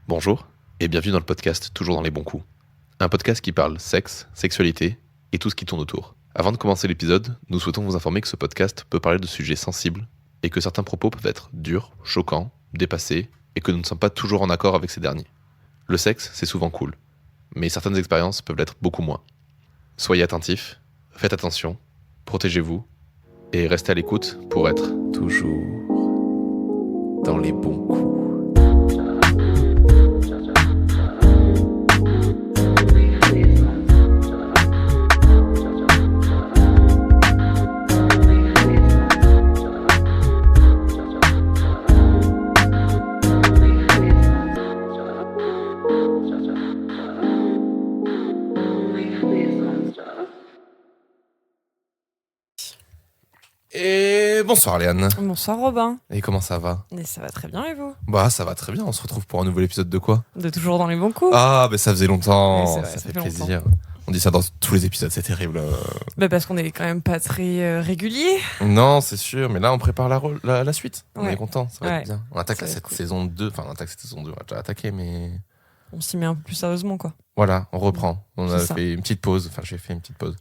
Bonjour et bienvenue dans le podcast Toujours dans les bons coups. Un podcast qui parle sexe, sexualité et tout ce qui tourne autour. Avant de commencer l'épisode, nous souhaitons vous informer que ce podcast peut parler de sujets sensibles et que certains propos peuvent être durs, choquants, dépassés et que nous ne sommes pas toujours en accord avec ces derniers. Le sexe, c'est souvent cool, mais certaines expériences peuvent l'être beaucoup moins. Soyez attentifs, faites attention, protégez-vous et restez à l'écoute pour être toujours dans les bons coups. Et bonsoir Léane. Bonsoir Robin. Et comment ça va? Et ça va très bien et vous? Bah ça va très bien, on se retrouve pour un nouvel épisode de quoi? De toujours dans les bons coups. Ah bah ça faisait longtemps, Oui, c'est vrai, ça fait longtemps. plaisir. On dit ça dans tous les épisodes, c'est terrible. Bah parce qu'on est quand même pas très régulier. Non c'est sûr, mais là on prépare la suite. On Ouais. est content, ça va Ouais. être bien. On attaque Ça va être cette cool. saison 2, enfin on attaque cette saison 2, on a déjà attaqué mais... On s'y met un peu plus sérieusement quoi. Voilà, on reprend. On a C'est ça. fait une petite pause, enfin j'ai fait une petite pause.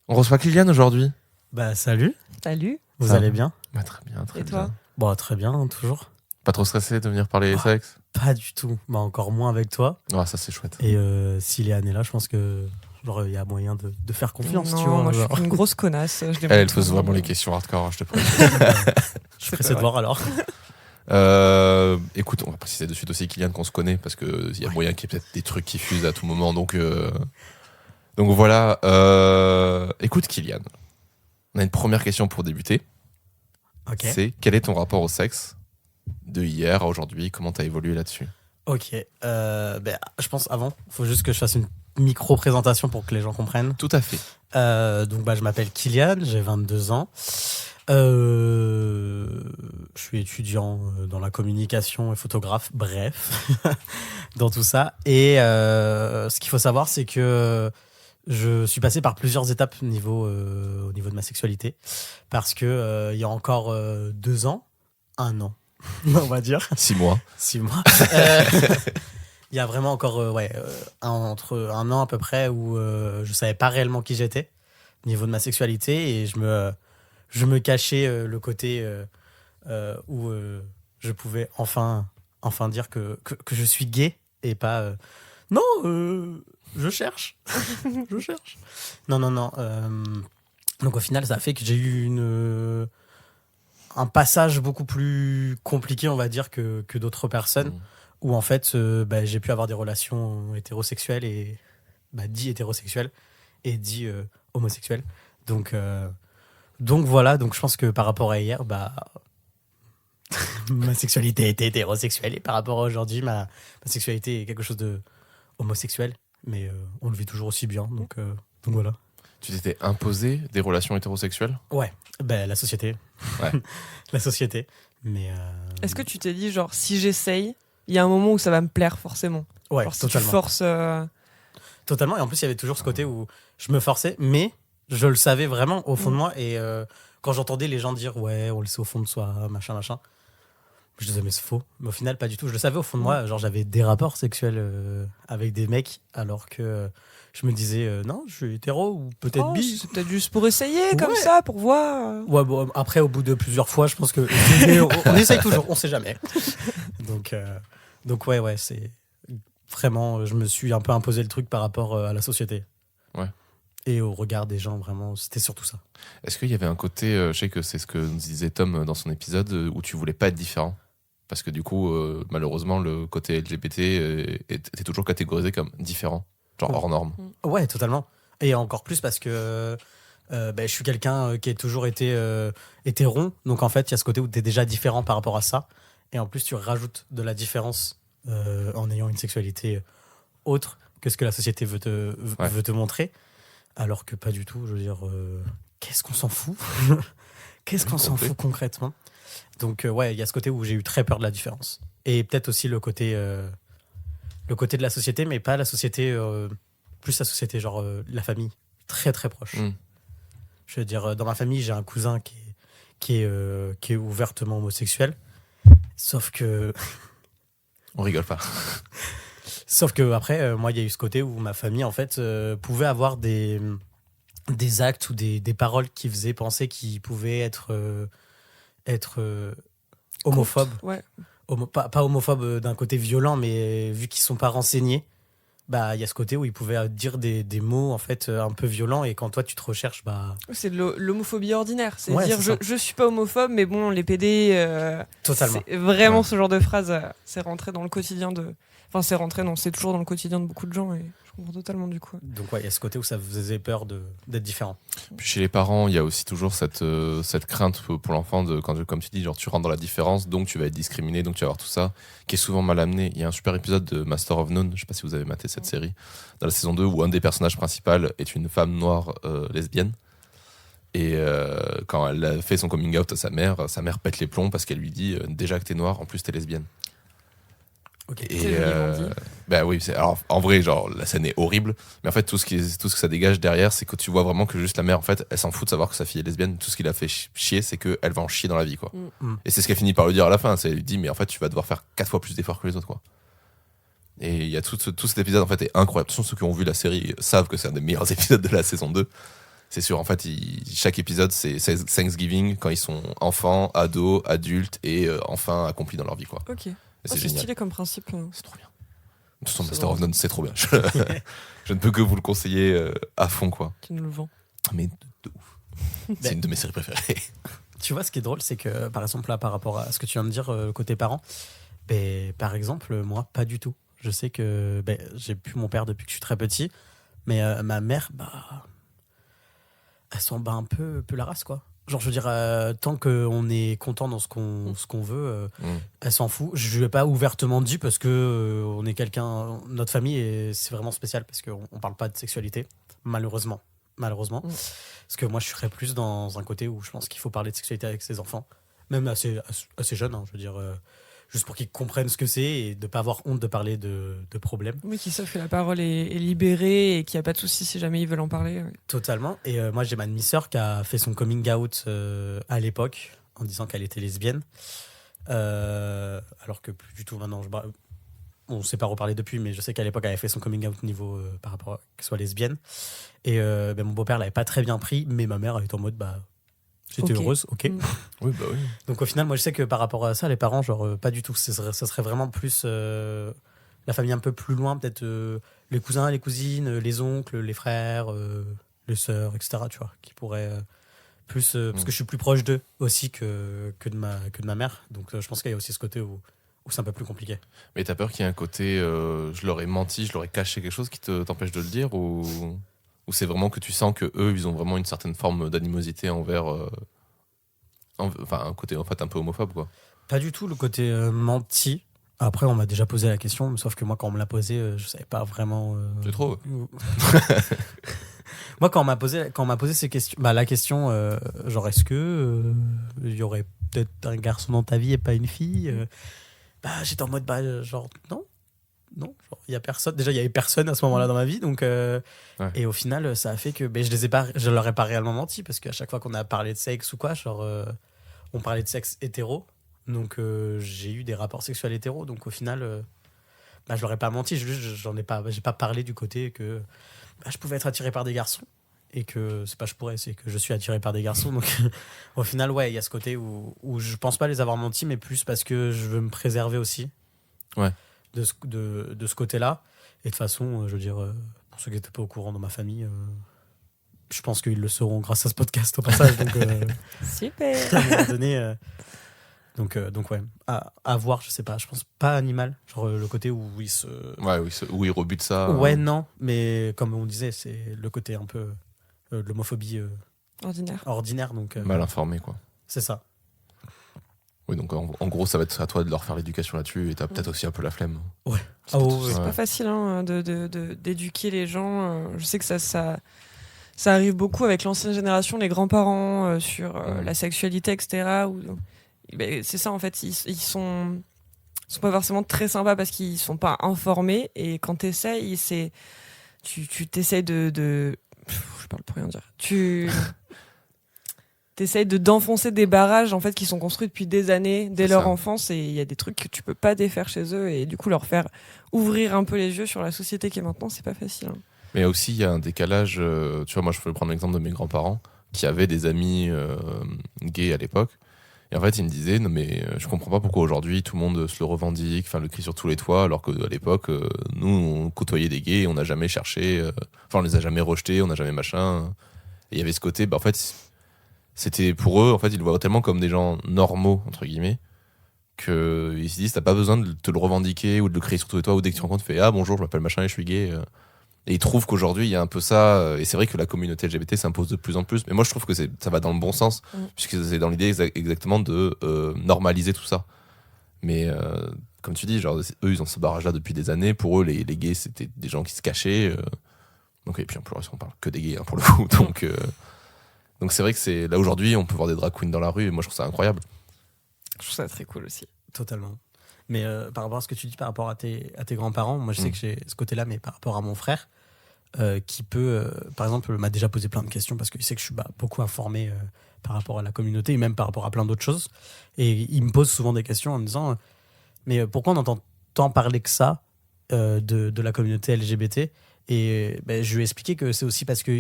On reçoit Kylian aujourd'hui. Bah salut, Salut. vous Ça allez va. bien? Bah très bien, très Et toi? bien. Bon, très bien, toujours. Pas trop stressé de venir parler Ah. sexe? Pas du tout, bah encore moins avec toi. Ah ça c'est chouette. Et si Léane est là, je pense que genre il y a moyen de faire confiance, non, tu vois. moi je genre. suis une grosse connasse. Je Elle pose vraiment les questions hardcore, hein, je te promets. Je suis pressé de voir alors. Écoute, on va préciser de suite aussi Kylian qu'on se connaît parce que il y a moyen qu'il y ait peut-être des trucs qui fusent à tout moment, donc voilà. Écoute Kylian, on a une première question pour débuter. Ok. C'est quel est ton rapport au sexe de hier à aujourd'hui? Comment t'as évolué là-dessus? Ok. Ben, je pense avant, faut juste que je fasse une micro présentation pour que les gens comprennent. Tout à fait. Donc bah je m'appelle Kylian, j'ai 22 ans. Je suis étudiant dans la communication et photographe, bref, dans tout ça. Et ce qu'il faut savoir, c'est que je suis passé par plusieurs étapes au niveau de ma sexualité. Parce que il y a encore 2 ans, 1 an, on va dire, 6 mois. 6 mois. Il y a vraiment encore entre 1 an à peu près où je savais pas réellement qui j'étais au niveau de ma sexualité et je me cachais le côté où je pouvais enfin dire que je suis gay et pas non je cherche je cherche non donc au final ça a fait que j'ai eu un passage beaucoup plus compliqué on va dire que d'autres personnes où en fait j'ai pu avoir des relations hétérosexuelles et dit hétérosexuelles et dit homosexuelles donc voilà, donc je pense que par rapport à hier, ma sexualité était hétérosexuelle et par rapport à aujourd'hui, ma sexualité est quelque chose de homosexuel, mais on le vit toujours aussi bien, donc voilà. Tu t'étais imposé des relations hétérosexuelles? Ouais, la société. Ouais. La société, mais... Est-ce que tu t'es dit genre si j'essaye, il y a un moment où ça va me plaire forcément? Ouais, Genre si totalement. tu forces... Totalement, et en plus il y avait toujours ce côté où je me forçais, mais je le savais vraiment au fond de moi, et quand j'entendais les gens dire ouais, on le sait au fond de soi, machin, je disais mais c'est faux, mais au final pas du tout, je le savais au fond de moi, genre j'avais des rapports sexuels avec des mecs, alors que je me disais non, je suis hétéro, ou peut-être oh, bi. c'est peut-être juste pour essayer comme Ouais. ça, pour voir. Ouais, bon, après au bout de plusieurs fois, je pense que on essaye toujours, on sait jamais. Donc ouais, c'est vraiment, je me suis un peu imposé le truc par rapport à la société. Ouais. Et au regard des gens, vraiment, c'était surtout ça. Est-ce qu'il y avait un côté, je sais que c'est ce que nous disait Tom dans son épisode, où tu voulais pas être différent? Parce que du coup, malheureusement, le côté LGBT était toujours catégorisé comme différent, genre hors norme. Ouais, totalement. Et encore plus parce que je suis quelqu'un qui a toujours été hétéron. Donc en fait, il y a ce côté où tu es déjà différent par rapport à ça. Et en plus, tu rajoutes de la différence en ayant une sexualité autre que ce que la société veut te montrer. Alors que pas du tout. Je veux dire, qu'est-ce qu'on s'en fout? Qu'est-ce qu'on s'en fout concrètement? Donc ouais, il y a ce côté où j'ai eu très peur de la différence. Et peut-être aussi le côté de la société, mais pas la société, plus la société, genre la famille, très très proche. Je veux dire, dans ma famille, j'ai un cousin qui est ouvertement homosexuel, sauf que On rigole pas. Sauf que après, moi, il y a eu ce côté où ma famille, en fait, pouvait avoir des actes ou des paroles qui faisaient penser qu'ils pouvaient être homophobes. Ouais. Pas homophobes d'un côté violent, mais vu qu'ils sont pas renseignés, bah il y a ce côté où ils pouvaient dire des mots en fait un peu violents, et quand toi tu te recherches, bah C'est de l'homophobie ordinaire. C'est Ouais, dire c'est ça. je suis pas homophobe, mais bon, les PD. Totalement. C'est vraiment Ouais. ce genre de phrase. C'est rentré dans le quotidien de. Enfin, c'est rentré, non, c'est toujours dans le quotidien de beaucoup de gens et je comprends totalement du coup. Donc ouais, il y a ce côté où ça vous faisait peur d'être différent. Puis chez les parents, il y a aussi toujours cette crainte pour l'enfant de quand, comme tu dis, genre tu rentres dans la différence, donc tu vas être discriminé, donc tu vas avoir tout ça, qui est souvent mal amené. Il y a un super épisode de Master of None, je sais pas si vous avez maté cette série, dans la saison 2, où un des personnages principaux est une femme noire lesbienne. Et quand elle a fait son coming out à sa mère pète les plombs parce qu'elle lui dit déjà que t'es noire, en plus t'es lesbienne. Ok. Et C'est joliment dit. bah oui, alors en vrai, genre la scène est horrible, mais en fait tout ce que ça dégage derrière, c'est que tu vois vraiment que juste la mère, en fait, elle s'en fout de savoir que sa fille est lesbienne. Tout ce qui l'a fait chier, c'est qu'elle va en chier dans la vie, quoi. Mm. Et c'est ce qu'elle finit par lui dire à la fin. Elle lui dit, mais en fait, tu vas devoir faire 4 fois plus d'efforts que les autres, quoi. Et il y a tout cet épisode, en fait, est incroyable. De toute façon, ceux qui ont vu la série savent que c'est un des meilleurs épisodes de la saison 2. C'est sûr, en fait, chaque épisode, c'est Thanksgiving quand ils sont enfants, ados, adultes et enfin accomplis dans leur vie, quoi. Ok. Et C'est c'est génial. stylé comme principe. C'est trop bien. De toute façon, C'est Master drôle. of None, c'est trop bien. Je ne peux que vous le conseiller à fond, quoi. Tu nous le vends. Mais de ouf. C'est une de mes séries préférées. Tu vois, ce qui est drôle, c'est que par exemple là, par rapport à ce que tu viens de dire côté parents, ben, par exemple moi, pas du tout. Je sais que j'ai plus mon père depuis que je suis très petit, mais ma mère, bah, elle s'en bat un peu la race, quoi. Genre, je veux dire, tant qu'on est content dans ce qu'on veut, elle s'en fout. Je lui ai pas ouvertement dit parce que on est quelqu'un, notre famille, et c'est vraiment spécial parce qu'on parle pas de sexualité, malheureusement. Parce que moi, je serais plus dans un côté où je pense qu'il faut parler de sexualité avec ses enfants, même assez jeunes, hein, je veux dire, juste pour qu'ils comprennent ce que c'est et de pas avoir honte de parler de problèmes. Oui, qui savent que la parole est libérée et qu'il n'y a pas de souci si jamais ils veulent en parler. Ouais. Totalement. Et moi, j'ai ma demi-sœur qui a fait son coming out à l'époque en disant qu'elle était lesbienne. Alors que plus du tout maintenant. On ne s'est pas reparlé depuis, mais je sais qu'à l'époque, elle avait fait son coming out niveau par rapport à qu'elle soit lesbienne. Et mon beau-père l'avait pas très bien pris, mais ma mère elle était en mode j'étais Ok. heureuse, ok. Mm. Oui, bah oui. Donc au final, moi je sais que par rapport à ça, les parents, genre pas du tout. Ça serait vraiment plus la famille un peu plus loin, peut-être les cousins, les cousines, les oncles, les frères, les sœurs, etc. Tu vois, qui pourraient plus parce que je suis plus proche d'eux aussi que de ma mère. Donc je pense qu'il y a aussi ce côté où c'est un peu plus compliqué. Mais t'as peur qu'il y ait un côté je leur ai menti, je leur ai caché quelque chose qui t'empêche de le dire, ou c'est vraiment que tu sens que eux ils ont vraiment une certaine forme d'animosité envers enfin un côté en fait un peu homophobe, quoi. Pas du tout le côté menti. Après, on m'a déjà posé la question, sauf que moi, quand on me l'a posé, je savais pas vraiment. C'est trop. Moi, quand on m'a posé ces questions, la question, genre, est-ce que il y aurait peut-être un garçon dans ta vie et pas une fille j'étais en mode, genre, non. Non, il y a personne. Déjà, il y avait personne à ce moment-là dans ma vie, donc. Et au final, ça a fait que je leur ai pas réellement menti, parce qu'à chaque fois qu'on a parlé de sexe ou quoi, genre, on parlait de sexe hétéro, donc j'ai eu des rapports sexuels hétéros, donc au final, je leur ai pas menti. J'ai pas parlé du côté que je pouvais être attiré par des garçons, et que c'est pas c'est que je suis attiré par des garçons, donc au final, ouais, il y a ce côté où je pense pas les avoir menti, mais plus parce que je veux me préserver aussi. Ouais. De ce côté-là. Et de toute façon, je veux dire, pour ceux qui n'étaient pas au courant dans ma famille, je pense qu'ils le sauront grâce à ce podcast au passage. Donc, Super. à un moment donné, donc ouais, à voir, je sais pas, je pense pas animal, genre le côté où ils se. Ouais, où ils rebutent ça. Ouais, non, mais comme on disait, c'est le côté un peu de l'homophobie Ordinaire. donc Mal informé, quoi. c'est ça. Oui, donc en gros, ça va être à toi de leur faire l'éducation là-dessus, et t'as peut-être aussi un peu la flemme. Ah, C'est Ouais. pas facile hein, d'éduquer les gens. Je sais que ça arrive beaucoup avec l'ancienne génération, les grands-parents, sur la sexualité, etc. C'est ça, en fait, ils sont pas forcément très sympas parce qu'ils sont pas informés. Et quand t'essayes, tu t'essayes de... Je parle pour rien dire. t'essayes d'enfoncer des barrages en fait qui sont construits depuis des années dès leur enfance, et il y a des trucs que tu peux pas défaire chez eux, et du coup leur faire ouvrir un peu les yeux sur la société qui est maintenant, c'est pas facile. Mais aussi il y a un décalage. Tu vois, moi je peux prendre l'exemple de mes grands-parents qui avaient des amis gays à l'époque. Et en fait, ils me disaient, non mais je comprends pas pourquoi aujourd'hui tout le monde se le revendique, le crie sur tous les toits, alors qu'à l'époque, nous, on côtoyait des gays, on n'a jamais cherché, on les a jamais rejetés, on n'a jamais machin. Et il y avait ce côté, en fait, c'était pour eux, en fait, ils le voient tellement comme des gens normaux, entre guillemets, qu'ils se disent, t'as pas besoin de te le revendiquer ou de le crier sur tous les toits, ou dès que tu rencontres, tu fais, ah bonjour, je m'appelle machin et je suis gay. Et ils trouvent qu'aujourd'hui, il y a un peu ça, et c'est vrai que la communauté LGBT s'impose de plus en plus, mais moi je trouve que ça va dans le bon sens, puisque c'est dans l'idée exactement de normaliser tout ça. Mais comme tu dis, genre, eux, ils ont ce barrage-là depuis des années, pour eux, les gays, c'était des gens qui se cachaient, donc, et puis en plus, on parle que des gays, pour le coup, donc c'est vrai que c'est là aujourd'hui, on peut voir des drag queens dans la rue, et moi je trouve ça incroyable. Je trouve ça très cool aussi. Totalement. Mais par rapport à ce que tu dis par rapport à tes grands-parents, moi je sais que j'ai ce côté-là, mais par rapport à mon frère, qui peut, par exemple, m'a déjà posé plein de questions parce qu'il sait que je suis beaucoup informé par rapport à la communauté et même par rapport à plein d'autres choses. Et il me pose souvent des questions en me disant mais pourquoi on entend tant parler que ça de la communauté LGBT? Et je lui ai expliqué que c'est aussi parce que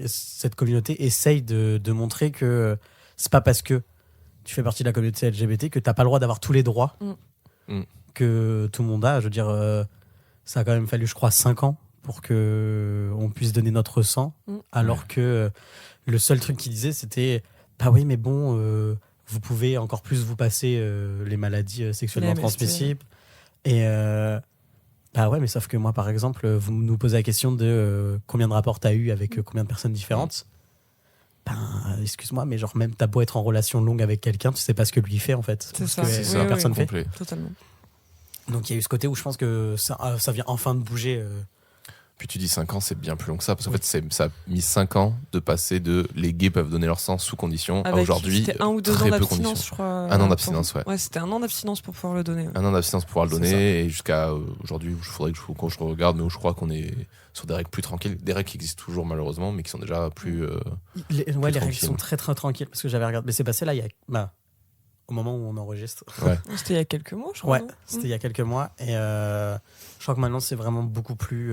cette communauté essaye de montrer que c'est pas parce que tu fais partie de la communauté LGBT que t'as pas le droit d'avoir tous les droits que tout le monde a. Je veux dire, ça a quand même fallu, je crois, 5 ans pour qu'on puisse donner notre sang, alors que le seul truc qu'il disait, c'était bah oui, mais bon, vous pouvez encore plus vous passer les maladies sexuellement transmissibles. Et bah ouais, mais sauf que moi, par exemple, vous nous posez la question de combien de rapports t'as eu avec combien de personnes différentes. Excuse-moi, mais genre même t'as beau être en relation longue avec quelqu'un, tu sais pas ce que lui fait en fait. C'est ça, ce que la personne fait. Totalement. Donc il y a eu ce côté où je pense que ça vient enfin de bouger. Puis tu dis 5 ans, c'est bien plus long que ça, parce qu'en fait ça a mis 5 ans de passer de les gays peuvent donner leur sang sous condition à aujourd'hui. C'était 1 ou 2 ans d'abstinence, je crois. 1 an d'abstinence, ouais. Ouais, c'était 1 an d'abstinence pour pouvoir le donner. 1 an d'abstinence pour pouvoir le donner, et jusqu'à aujourd'hui, il faudrait que je regarde, mais où je crois qu'on est sur des règles plus tranquilles, des règles qui existent toujours malheureusement, mais qui sont déjà plus. Les règles sont très très tranquilles, parce que j'avais regardé, mais c'est passé là, au moment où on enregistre. Ouais. C'était il y a quelques mois, je crois. Ouais, c'était il y a quelques mois, et je crois que maintenant c'est vraiment beaucoup plus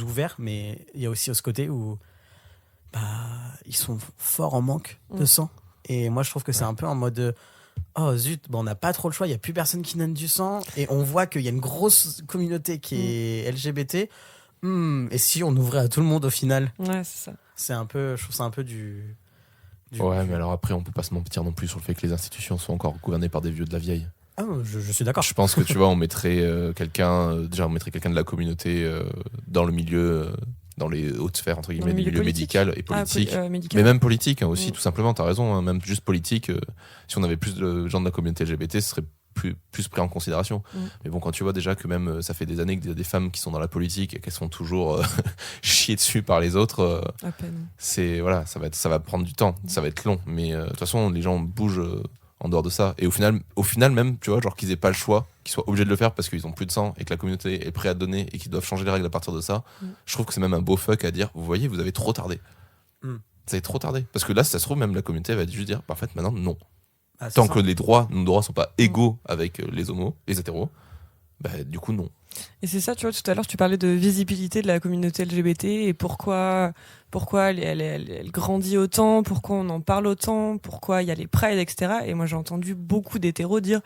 ouvert, mais il y a aussi ce côté où ils sont forts en manque de sang, et moi je trouve que c'est un peu en mode oh zut, on n'a pas trop le choix, il n'y a plus personne qui donne du sang, et on voit qu'il y a une grosse communauté qui est LGBT, et si on ouvrait à tout le monde au final? Ouais, c'est ça. C'est un peu, je trouve ça un peu du mais alors après on peut pas se mentir non plus sur le fait que les institutions sont encore gouvernées par des vieux de la vieille. Ah, je suis d'accord. Je pense que tu vois, on mettrait quelqu'un de la communauté dans le milieu, dans les hautes sphères, entre guillemets, du milieu médical et politique. Mais même politique aussi, tout simplement, t'as raison, même juste politique. Si on avait plus de gens de la communauté LGBT, ce serait plus pris en considération. Mais bon, quand tu vois déjà que même ça fait des années qu'il y a des femmes qui sont dans la politique et qu'elles sont toujours chiées dessus par les autres, à peine. Ça va prendre du temps, ça va être long. Mais de toute façon, les gens bougent en dehors de ça. Et au final même, tu vois, genre qu'ils aient pas le choix, qu'ils soient obligés de le faire parce qu'ils ont plus de sang et que la communauté est prête à donner et qu'ils doivent changer les règles à partir de ça. Je trouve que c'est même un beau fuck à dire, vous voyez, vous avez trop tardé. Vous avez trop tardé. Parce que là, si ça se trouve, même la communauté va juste dire, en fait, maintenant, non. Tant que nos droits sont pas égaux avec les homos, les hétéros, du coup, non. Et c'est ça, tu vois, tout à l'heure, tu parlais de visibilité de la communauté LGBT et pourquoi elle grandit autant, pourquoi on en parle autant, pourquoi il y a les prides, etc. Et moi, j'ai entendu beaucoup d'hétéros dire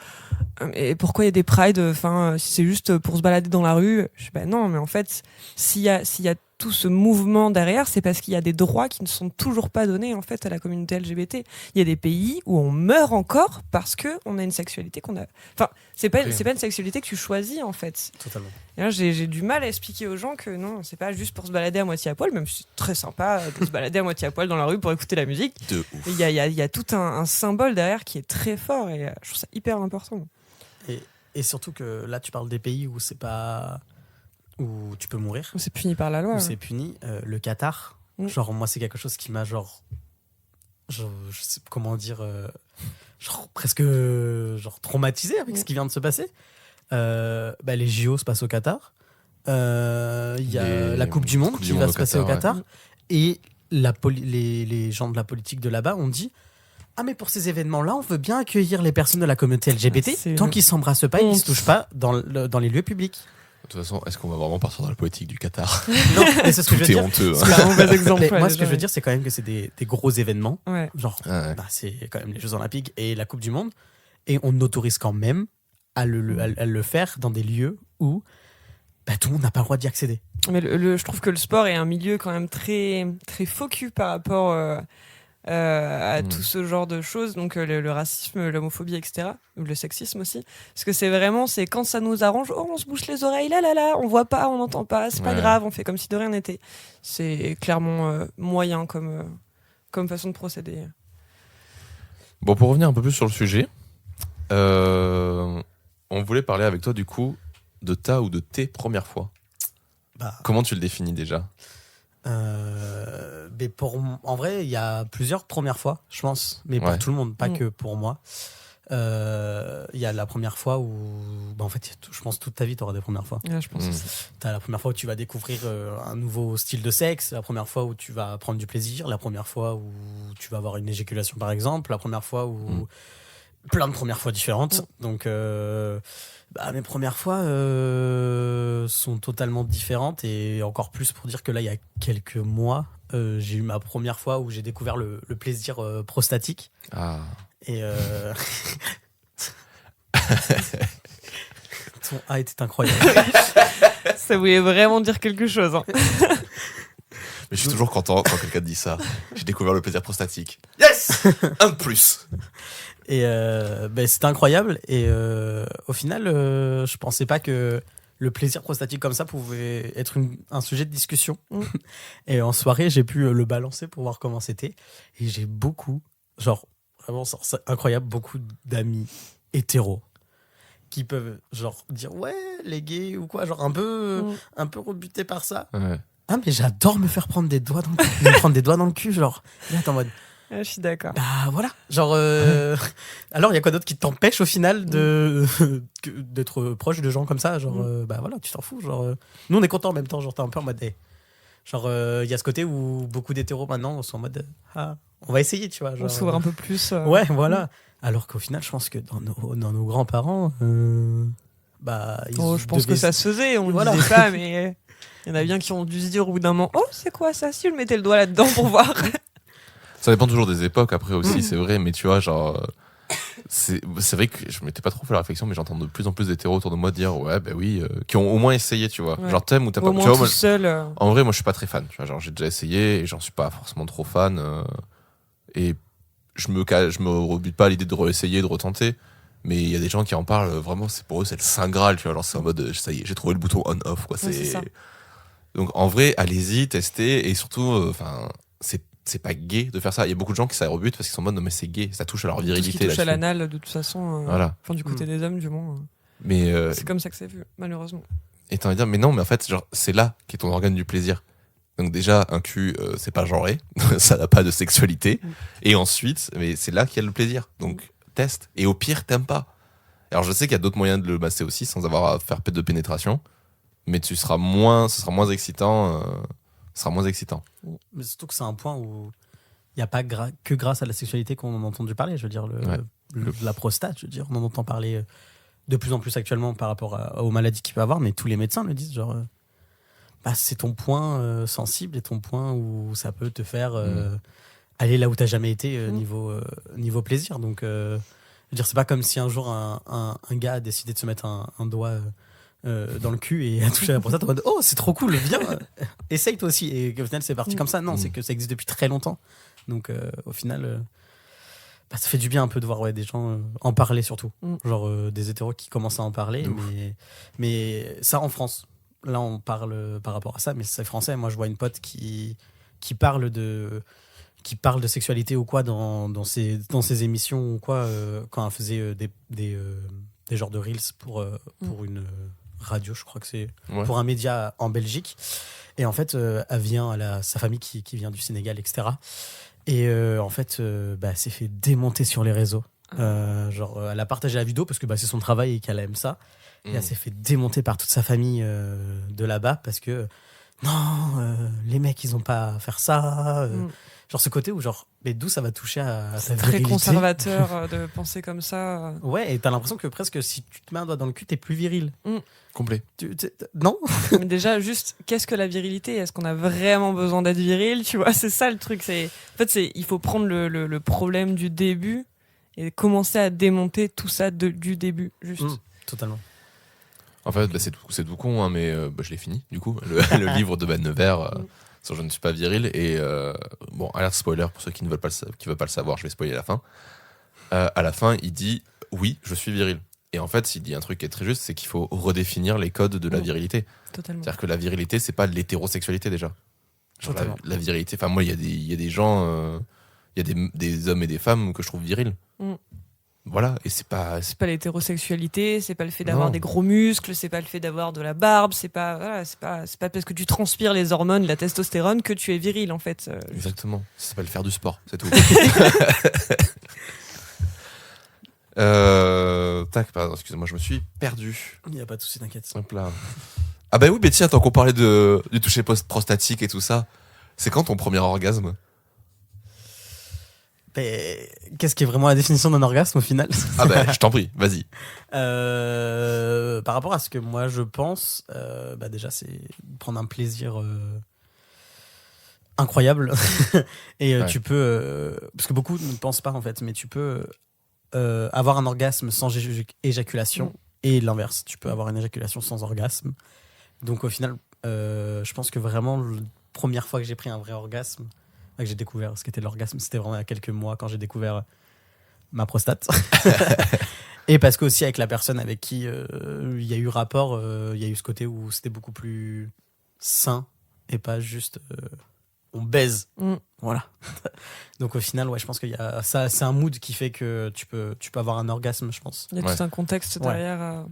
et pourquoi il y a des prides, si c'est juste pour se balader dans la rue. Je dis, non, mais en fait, s'il y a tout ce mouvement derrière, c'est parce qu'il y a des droits qui ne sont toujours pas donnés en fait à la communauté LGBT. Il y a des pays où on meurt encore parce que on a une sexualité qu'on a. Enfin, c'est pas une sexualité que tu choisis en fait. Totalement. Et là, j'ai du mal à expliquer aux gens que non, c'est pas juste pour se balader à moitié à poil, même si c'est très sympa de se balader à moitié à poil dans la rue pour écouter la musique. Il y a tout un symbole derrière qui est très fort et je trouve ça hyper important. Et surtout que là, tu parles des pays où c'est pas. Où tu peux mourir. Où c'est puni par la loi. Où c'est puni. Le Qatar, genre, moi, c'est quelque chose qui m'a, je sais comment dire, presque traumatisé avec ce qui vient de se passer. Les JO se passent au Qatar. Il y a la Coupe du Monde qui va se passer au Qatar. Et les gens de la politique de là-bas ont dit ah mais pour ces événements-là, on veut bien accueillir les personnes de la communauté LGBT tant qu'ils s'embrassent pas et qu'ils se touchent pas dans les lieux publics. De toute façon, est-ce qu'on va vraiment partir dans la politique du Qatar? Non, mais c'est ce que je veux dire. Honteux. C'est un mauvais exemple. Moi, ce que je veux dire, c'est quand même que c'est des gros événements. Ouais. Genre, Ouais. c'est quand même les Jeux Olympiques et la Coupe du Monde. Et on autorise quand même à le faire dans des lieux où tout le monde n'a pas le droit d'y accéder. Mais je trouve que le sport est un milieu quand même très, très focus par rapport à tout ce genre de choses, donc le racisme, l'homophobie, etc., ou le sexisme aussi. Parce que c'est quand ça nous arrange, oh, on se bouche les oreilles, là, on voit pas, on n'entend pas, c'est pas grave, on fait comme si de rien n'était. C'est clairement moyen comme façon de procéder. Bon, pour revenir un peu plus sur le sujet, on voulait parler avec toi du coup de ta ou de tes premières fois. Comment tu le définis déjà? Mais en vrai, il y a plusieurs premières fois, je pense, mais pour tout le monde, pas que pour moi. Il y a la première fois où, en fait, je pense toute ta vie, tu auras des premières fois. Ouais, je pense aussi. Tu as la première fois où tu vas découvrir un nouveau style de sexe, la première fois où tu vas prendre du plaisir, la première fois où tu vas avoir une éjaculation, par exemple, la première fois où. Plein de premières fois différentes. Donc, mes premières fois sont totalement différentes et encore plus pour dire que là, il y a quelques mois, j'ai eu ma première fois où j'ai découvert le plaisir prostatique. Ah. Et ton A était incroyable. Ça voulait vraiment dire quelque chose. Hein. Mais je suis toujours content quand quelqu'un te dit ça. J'ai découvert le plaisir prostatique. Yes. Un de plus. Et c'était incroyable. Et au final, je pensais pas que le plaisir prostatique comme ça pouvait être un sujet de discussion. Et en soirée, j'ai pu le balancer pour voir comment c'était. Et j'ai vraiment, c'est incroyable, beaucoup d'amis hétéros qui peuvent dire ouais, les gays ou quoi, un peu rebutés par ça. Ouais. Ah, mais j'adore me faire prendre des doigts dans le cul. Me prendre des doigts dans le cul, là, t'es en mode. Je suis d'accord. Voilà. Alors, il y a quoi d'autre qui t'empêche au final d'être proche de gens comme ça? Voilà, tu t'en fous. Nous, on est contents en même temps. T'es un peu en mode. Il y a ce côté où beaucoup d'hétéros maintenant sont en mode. On va essayer, tu vois. On s'ouvre un peu plus. Ouais, voilà. Alors qu'au final, je pense que dans nos grands-parents. je pense que ça se faisait, on le disait pas, mais il y en a bien qui ont dû se dire au bout d'un moment, oh, c'est quoi ça? Si je mettais le doigt là-dedans pour voir. Ça dépend toujours des époques après aussi, c'est vrai, mais tu vois, c'est vrai que je m'étais pas trop fait la réflexion, mais j'entends de plus en plus d'hétéros autour de moi dire qui ont au moins essayé, tu vois. Ouais. T'aimes ou t'as pas. Au moins tu vois, tout seul. En vrai, moi je suis pas très fan, tu vois, j'ai déjà essayé et j'en suis pas forcément trop fan. Et je me rebute pas à l'idée de réessayer, de retenter. Mais il y a des gens qui en parlent, vraiment, pour eux, c'est le Saint Graal, tu vois. C'est en mode, ça y est, j'ai trouvé le bouton on-off, quoi. Ouais, c'est ça. Donc, en vrai, allez-y, testez. Et surtout, c'est pas gay de faire ça. Il y a beaucoup de gens qui ça rebute parce qu'ils sont en mode, non, mais c'est gay, ça touche à leur virilité. Tout ce qui touche à l'anal, de toute façon. Voilà. Enfin, du côté des hommes, du moins. Mais c'est comme ça que c'est vu, malheureusement. Et t'as envie de dire, mais non, mais en fait, c'est là qu'est ton organe du plaisir. Donc déjà, un cul, c'est pas genré, ça n'a pas de sexualité. Et ensuite, mais c'est là qu'il y a le plaisir. Donc, teste. Et au pire, t'aimes pas. Alors, je sais qu'il y a d'autres moyens de le masser aussi, sans avoir à faire de pénétration. Mais ce sera moins excitant. Mais surtout que c'est un point où il n'y a pas que grâce à la sexualité qu'on en a entendu parler. Je veux dire, la prostate, je veux dire, on en entend parler de plus en plus actuellement par rapport aux maladies qu'il peut avoir, mais tous les médecins le disent, c'est ton point sensible et ton point où ça peut te faire aller là où t'as jamais été niveau plaisir. Donc, je veux dire, c'est pas comme si un jour un gars a décidé de se mettre un doigt dans le cul et a touché la prostate en mode oh, c'est trop cool, viens, essaye toi aussi. Et qu'au final, c'est parti comme ça. Non, c'est que ça existe depuis très longtemps. Donc, au final, ça fait du bien un peu de voir des gens en parler, surtout. Des hétéros qui commencent à en parler. Mais ça, en France. Là, on parle par rapport à ça, mais c'est français. Moi, je vois une pote qui parle de sexualité ou quoi dans ses émissions ou quoi, quand elle faisait des genres de reels pour une radio, je crois que c'est pour un média en Belgique. Et en fait, elle vient, sa famille qui vient du Sénégal, etc. Et en fait, elle s'est fait démonter sur les réseaux. Elle a partagé la vidéo parce que c'est son travail et qu'elle aime ça. Et elle s'est fait démonter par toute sa famille de là-bas parce que non, les mecs, ils ont pas à faire ça. Genre ce côté où, genre, mais d'où ça va toucher à ta Très virilité. conservateur de penser comme ça. Ouais, et t'as l'impression que presque si tu te mets un doigt dans le cul, t'es plus viril. Complet. Non. Mais déjà, juste, qu'est-ce que la virilité? Est-ce qu'on a vraiment besoin d'être viril? Tu vois, c'est ça le truc. En fait, il faut prendre le problème du début et commencer à démonter tout ça du début. Juste. Totalement. En fait, c'est tout con, hein, mais je l'ai fini, du coup. Le livre de Ben Nevers, sur Je ne suis pas viril. Et bon, alerte spoiler pour ceux qui ne veulent pas le savoir, je vais spoiler à la fin. À la fin, il dit « Oui, je suis viril ». Et en fait, il dit un truc qui est très juste, c'est qu'il faut redéfinir les codes de la virilité. Totalement. C'est-à-dire que la virilité, c'est pas l'hétérosexualité déjà. Genre Totalement. la virilité, enfin moi, il y a des gens, il y a des hommes et des femmes que je trouve virils. Voilà, et c'est pas l'hétérosexualité, c'est pas le fait d'avoir Non. des gros muscles, c'est pas le fait d'avoir de la barbe, c'est pas parce que tu transpires les hormones, la testostérone que tu es viril en fait. Exactement. Ça s'appelle faire du sport, c'est tout. Pardon, excusez-moi, je me suis perdu. Il n'y a pas de souci, t'inquiète. Hop là. Ah bah oui, mais tiens, tant qu'on parlait du toucher prostatique et tout ça, c'est quand ton premier orgasme? Mais qu'est-ce qui est vraiment la définition d'un orgasme au final? Ah bah je t'en prie, vas-y. Par rapport à ce que moi je pense, déjà c'est prendre un plaisir incroyable. Et Ouais. tu peux, parce que beaucoup ne pensent pas en fait, mais tu peux avoir un orgasme sans éjaculation et l'inverse. Tu peux avoir une éjaculation sans orgasme. Donc au final, je pense que vraiment la première fois que j'ai pris un vrai orgasme, que j'ai découvert ce qu'était l'orgasme, c'était vraiment il y a quelques mois quand j'ai découvert ma prostate. Et parce que aussi avec la personne avec qui il y a eu rapport, il y a eu ce côté où c'était beaucoup plus sain et pas juste on baise. Voilà. Donc au final, ouais, je pense qu'il y a ça, c'est un mood qui fait que tu peux avoir un orgasme, je pense. Il y a tout un contexte derrière.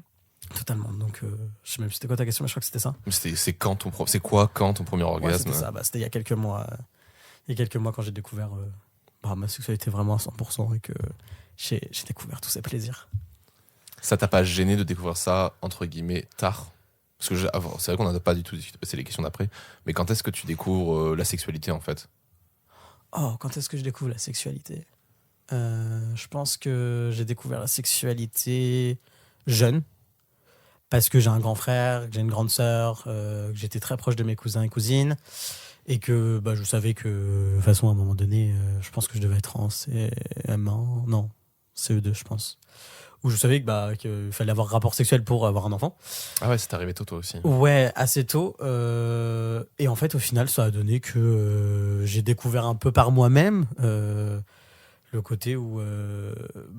Totalement. Donc je sais même plus c'était quoi ta question, mais je crois que c'était ça. C'est quand ton premier orgasme? C'était ça. C'était il y a quelques mois. Il y a quelques mois quand j'ai découvert ma sexualité vraiment à 100% et que j'ai découvert tous ces plaisirs. Ça t'a pas gêné de découvrir ça, entre guillemets, tard? Parce que c'est vrai qu'on n'a pas du tout discuté, c'est les questions d'après, mais quand est-ce que tu découvres la sexualité en fait? Oh, quand est-ce que je découvre la sexualité? Je pense que j'ai découvert la sexualité jeune, parce que j'ai un grand frère, que j'ai une grande sœur, que j'étais très proche de mes cousins et cousines, et que je savais que, de toute façon, à un moment donné, je pense que je devais être en CM1, non, CE2, je pense. Où je savais qu'il fallait avoir rapport sexuel pour avoir un enfant. Ah ouais, c'est arrivé tôt toi aussi. Ouais, assez tôt. Et en fait, au final, ça a donné que j'ai découvert un peu par moi-même le côté où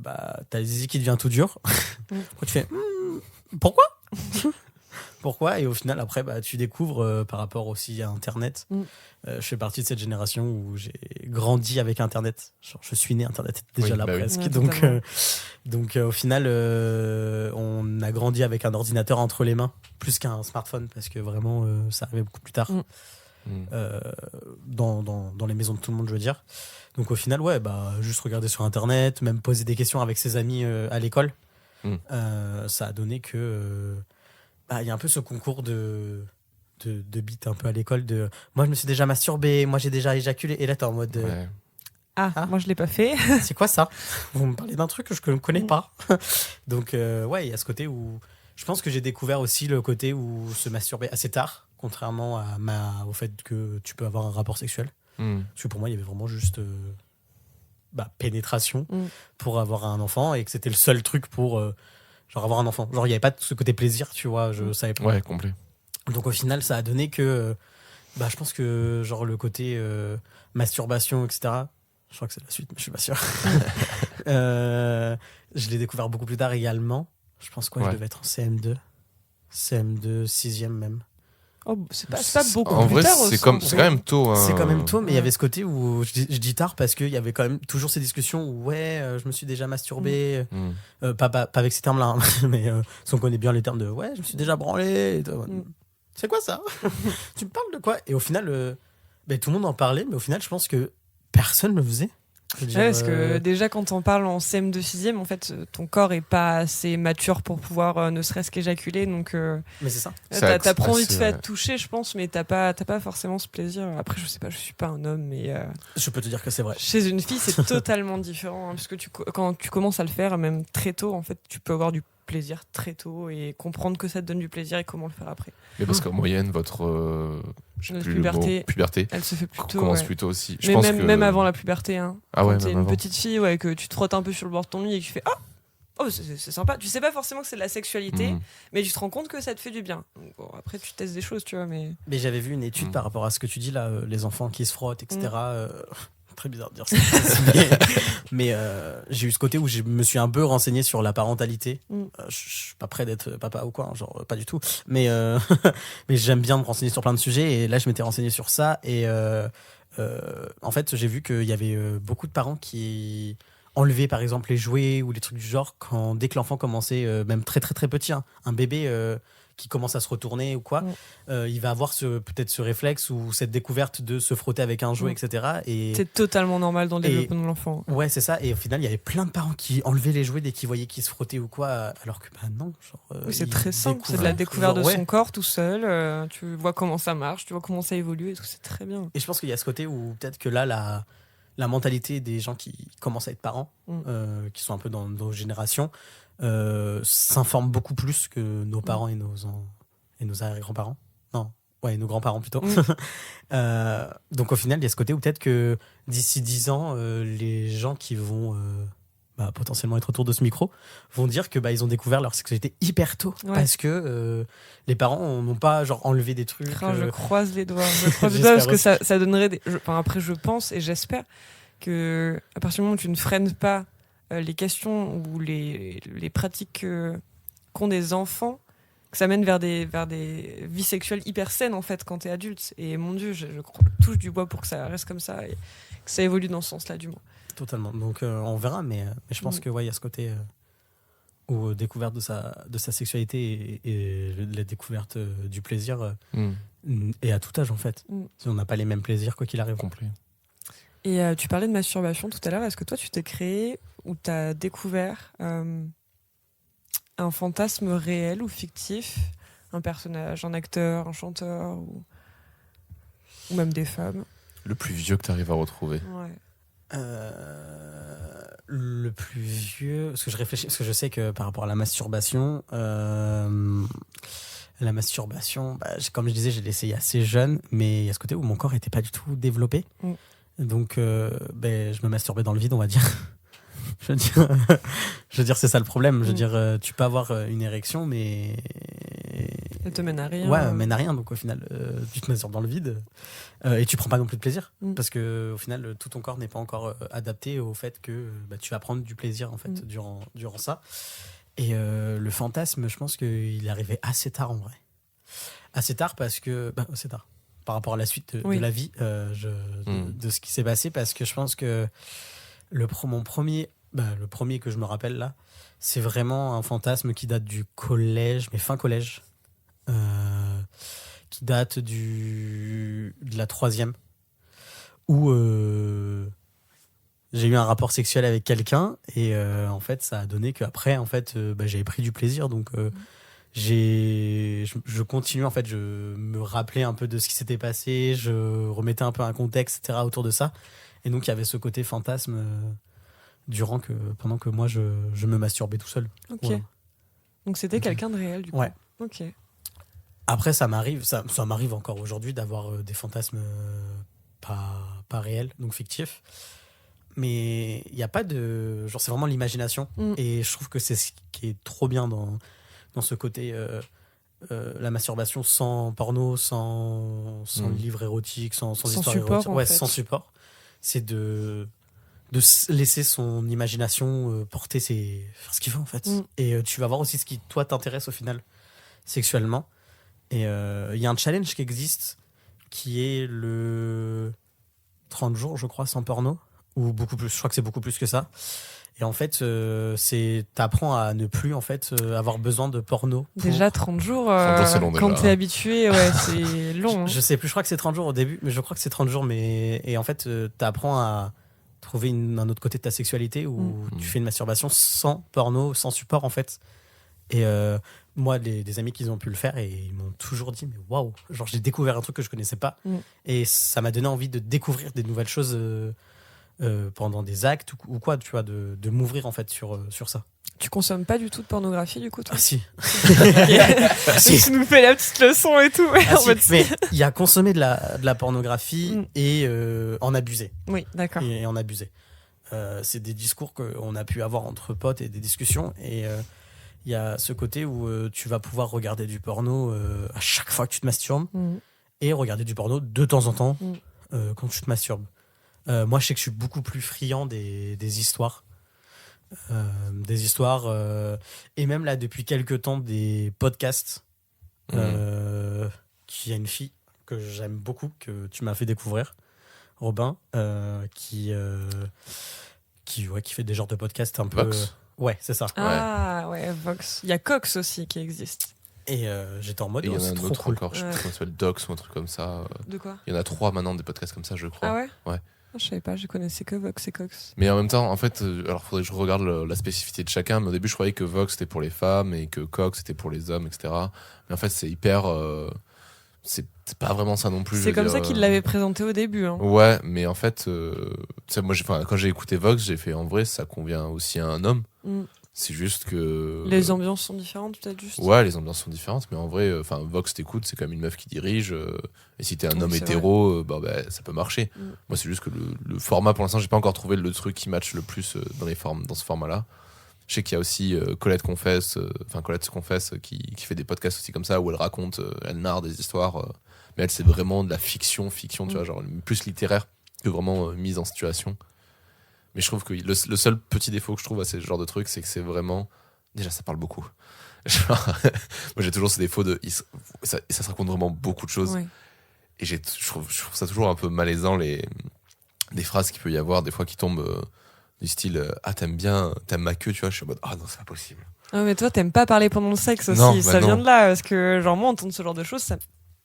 t'as le zizi qui devient tout dur. Tu fais pourquoi? Pourquoi? Et au final, après, tu découvres par rapport aussi à Internet. Je fais partie de cette génération où j'ai grandi avec Internet. Genre, je suis né, Internet était déjà là presque. Ouais, Donc au final, on a grandi avec un ordinateur entre les mains, plus qu'un smartphone, parce que vraiment, ça arrivait beaucoup plus tard. Dans les maisons de tout le monde, je veux dire. Donc au final, juste regarder sur Internet, même poser des questions avec ses amis à l'école. Ça a donné que... il y a un peu ce concours de beats un peu à l'école de moi je me suis déjà masturbé, moi j'ai déjà éjaculé, et là t'es en mode Moi je l'ai pas fait. c'est quoi ça? Vous me parlez d'un truc que je ne connais pas. Donc il y a ce côté où je pense que j'ai découvert aussi le côté où se masturber assez tard, contrairement au fait que tu peux avoir un rapport sexuel. Parce que pour moi il y avait vraiment juste pénétration pour avoir un enfant, et que c'était le seul truc pour genre avoir un enfant. Genre il n'y avait pas ce côté plaisir, tu vois, je savais pas. Ouais, complet. Donc au final, ça a donné que je pense que genre le côté masturbation, etc. Je crois que c'est la suite, mais je suis pas sûr. Je l'ai découvert beaucoup plus tard également. Je pense que je devais être en CM2, 6e même. Oh, c'est pas beaucoup en plus vrai, tard. c'est quand même tôt. Hein. C'est quand même tôt, mais il y avait ce côté où je dis tard parce qu'il y avait quand même toujours ces discussions où je me suis déjà masturbé. Pas avec ces termes-là, hein, mais si on connaît bien les termes de je me suis déjà branlé. Et c'est quoi ça? Tu me parles de quoi? Et au final, tout le monde en parlait, mais au final, je pense que personne ne le faisait. Je veux dire, Parce que déjà, quand on parle en CM2 6e, en fait, ton corps est pas assez mature pour pouvoir ne serait-ce qu'éjaculer. Donc, Mais c'est ça. t'as pas envie de faire toucher, je pense, mais t'as pas forcément ce plaisir. Après, je sais pas, je suis pas un homme, mais Je peux te dire que c'est vrai. chez une fille, c'est totalement différent. Parce que quand tu commences à le faire, même très tôt, en fait, tu peux avoir du plaisir très tôt et comprendre que ça te donne du plaisir et comment le faire après. Mais parce qu'en moyenne, votre je sais plus le mot, puberté Elle se fait plus tôt. commence plus tôt aussi. Je Mais pense même avant la puberté. Hein. Ah ouais, quand t'es même une avant. petite fille, ouais, que tu te frottes un peu sur le bord de ton lit et que tu fais oh c'est sympa. Tu sais pas forcément que c'est de la sexualité, mais tu te rends compte que ça te fait du bien. Donc, bon, après, tu testes des choses, tu vois. Mais j'avais vu une étude par rapport à ce que tu dis là, les enfants qui se frottent, etc. Très bizarre de dire ça. mais j'ai eu ce côté où je me suis un peu renseigné sur la parentalité. Je suis pas prêt d'être papa ou quoi, hein, genre pas du tout. Mais j'aime bien me renseigner sur plein de sujets. Et là, je m'étais renseigné sur ça. Et en fait, j'ai vu qu'il y avait beaucoup de parents qui enlevaient par exemple les jouets ou les trucs du genre dès que l'enfant commençait, même très très très petit, hein, un bébé qui commence à se retourner ou quoi, il va avoir peut-être ce réflexe ou cette découverte de se frotter avec un jouet, etc. Et c'est totalement normal dans le développement de l'enfant. Ouais, c'est ça. Et au final, il y avait plein de parents qui enlevaient les jouets dès qu'ils voyaient qu'ils se frottaient ou quoi, alors que non. Oui, c'est très simple. C'est de la découverte de son corps tout seul. Tu vois comment ça marche, tu vois comment ça évolue et tout. C'est très bien. Et je pense qu'il y a ce côté où peut-être que là, la mentalité des gens qui commencent à être parents, qui sont un peu dans nos générations, s'informent beaucoup plus que nos parents et nos arrière-grands-parents. Non, ouais, nos grands-parents plutôt. Donc au final, il y a ce côté où peut-être que d'ici 10 ans, les gens qui vont potentiellement être autour de ce micro vont dire que ils ont découvert leur sexualité hyper tôt parce que les parents n'ont pas genre enlevé des trucs. Je croise les doigts. Parce que ça donnerait après, je pense et j'espère que à partir du moment où tu ne freines pas les questions ou les pratiques qu'ont des enfants, que ça mène vers des vies sexuelles hyper saines en fait quand t'es adulte. Et mon Dieu, je touche du bois pour que ça reste comme ça et que ça évolue dans ce sens-là du moins. Totalement. Donc on verra, mais je pense que il y a ce côté où découverte de sa sexualité et la découverte du plaisir et à tout âge en fait. Si on n'a pas les mêmes plaisirs quoi qu'il arrive. Complet. Et tu parlais de masturbation tout à l'heure. Est-ce que toi tu t'es créé ou t'as découvert un fantasme réel ou fictif, un personnage, un acteur, un chanteur ou même des femmes? Le plus vieux que tu arrives à retrouver. Ouais. Le plus vieux, parce que je réfléchis, parce que je sais que par rapport à la masturbation, comme je disais, j'ai essayé assez jeune, mais il y a ce côté où mon corps n'était pas du tout développé. Donc, je me masturbais dans le vide, on va dire. je veux dire, c'est ça le problème. Je veux dire, tu peux avoir une érection, mais elle te mène à rien. Ouais, elle mène à rien. Donc au final, tu te masturbes dans le vide et tu prends pas non plus de plaisir parce que au final, tout ton corps n'est pas encore adapté au fait que tu vas prendre du plaisir en fait durant ça. Et le fantasme, je pense qu'il est arrivé assez tard en vrai. Assez tard parce que assez tard. Par rapport à la suite de la vie de ce qui s'est passé, parce que je pense que le premier que je me rappelle là, c'est vraiment un fantasme qui date du collège, mais fin collège, qui date de la 3e, où j'ai eu un rapport sexuel avec quelqu'un et en fait ça a donné qu'après en fait j'avais pris du plaisir, donc je continue en fait, je me rappelais un peu de ce qui s'était passé, je remettais un peu un contexte, etc. autour de ça, et donc il y avait ce côté fantasme pendant que moi je me masturbais tout seul. Ok. Voilà. Donc c'était quelqu'un de réel du coup. Ouais. Ok. Après ça m'arrive encore aujourd'hui d'avoir des fantasmes pas réels, donc fictifs. Mais il n'y a pas de genre, c'est vraiment l'imagination et je trouve que c'est ce qui est trop bien dans ce côté la masturbation sans porno, sans livre érotique, sans histoire support, érotique, sans support, c'est de laisser son imagination porter faire ce qu'il veut en fait. Et tu vas voir aussi ce qui toi t'intéresse au final sexuellement. Et il y a un challenge qui existe qui est le 30 jours je crois sans porno, ou beaucoup plus, je crois que c'est beaucoup plus que ça. Et en fait, t'apprends à ne plus en fait avoir besoin de porno. Déjà 30 jours, 30 jours c'est long, quand déjà. T'es habitué, c'est long. Je sais plus, je crois que c'est 30 jours au début, mais je crois que c'est 30 jours. Et en fait, t'apprends à trouver un autre côté de ta sexualité où tu fais une masturbation sans porno, sans support en fait. Et moi, des amis qui ont pu le faire, et ils m'ont toujours dit, mais waouh, genre j'ai découvert un truc que je connaissais pas. Et ça m'a donné envie de découvrir des nouvelles choses pendant des actes ou quoi, tu vois, de m'ouvrir en fait sur ça. Tu consommes pas du tout de pornographie du coup, toi? Ah si. Si. Tu nous fais la petite leçon et tout. Ah, si. Mais il y a consommer de la pornographie et en abuser. Oui, d'accord. Et en abuser. C'est des discours qu'on a pu avoir entre potes et des discussions. Et il y a ce côté où tu vas pouvoir regarder du porno à chaque fois que tu te masturbes et regarder du porno de temps en temps quand tu te masturbes. Moi, je sais que je suis beaucoup plus friand des histoires. Et même là, depuis quelques temps, des podcasts. Qui y a une fille que j'aime beaucoup, que tu m'as fait découvrir, Robin, qui fait des genres de podcasts un peu. Vox. Ouais, c'est ça. Ah ouais, Vox. Il y a Cox aussi qui existe. Et j'étais en mode, Et il y en a c'est un trop autre cool. encore, je sais pas comment ça s'appelle, Docs ou un truc comme ça. De quoi? Il y en a 3 maintenant des podcasts comme ça, je crois. Ah ouais? Ouais. Je savais pas, je connaissais que Vox et Cox. Mais en même temps, en fait, alors faudrait que je regarde la spécificité de chacun. Mais au début, je croyais que Vox c'était pour les femmes et que Cox c'était pour les hommes, etc. Mais en fait, c'est hyper. C'est pas vraiment ça non plus. C'est comme ça qu'il l'avait présenté au début. Hein. Ouais, mais en fait, moi, quand j'ai écouté Vox, j'ai fait en vrai, ça convient aussi à un homme. C'est juste que. Les ambiances sont différentes, peut-être juste. Ouais, les ambiances sont différentes, mais en vrai, Vox t'écoute, c'est quand même une meuf qui dirige. Et si t'es un homme c'est hétéro, ça peut marcher. Moi, c'est juste que le format, pour l'instant, j'ai pas encore trouvé le truc qui match le plus dans ce format-là. Je sais qu'il y a aussi Colette se confesse, qui fait des podcasts aussi comme ça, où elle raconte, elle narre des histoires, mais elle, c'est vraiment de la fiction, tu vois, genre plus littéraire que vraiment mise en situation. Mais je trouve que le seul petit défaut que je trouve à ce genre de truc, c'est que c'est vraiment. Déjà, ça parle beaucoup. Genre, moi, j'ai toujours ce défaut ça se raconte vraiment beaucoup de choses. Ouais. Et je trouve ça toujours un peu malaisant, des phrases qu'il peut y avoir, des fois qui tombent du style ah, t'aimes ma queue, tu vois. Je suis en mode ah non, c'est pas possible. Ah, mais toi, t'aimes pas parler pendant le sexe aussi. Non, ça vient de là. Parce que, genre, moi, entendre ce genre de choses, ça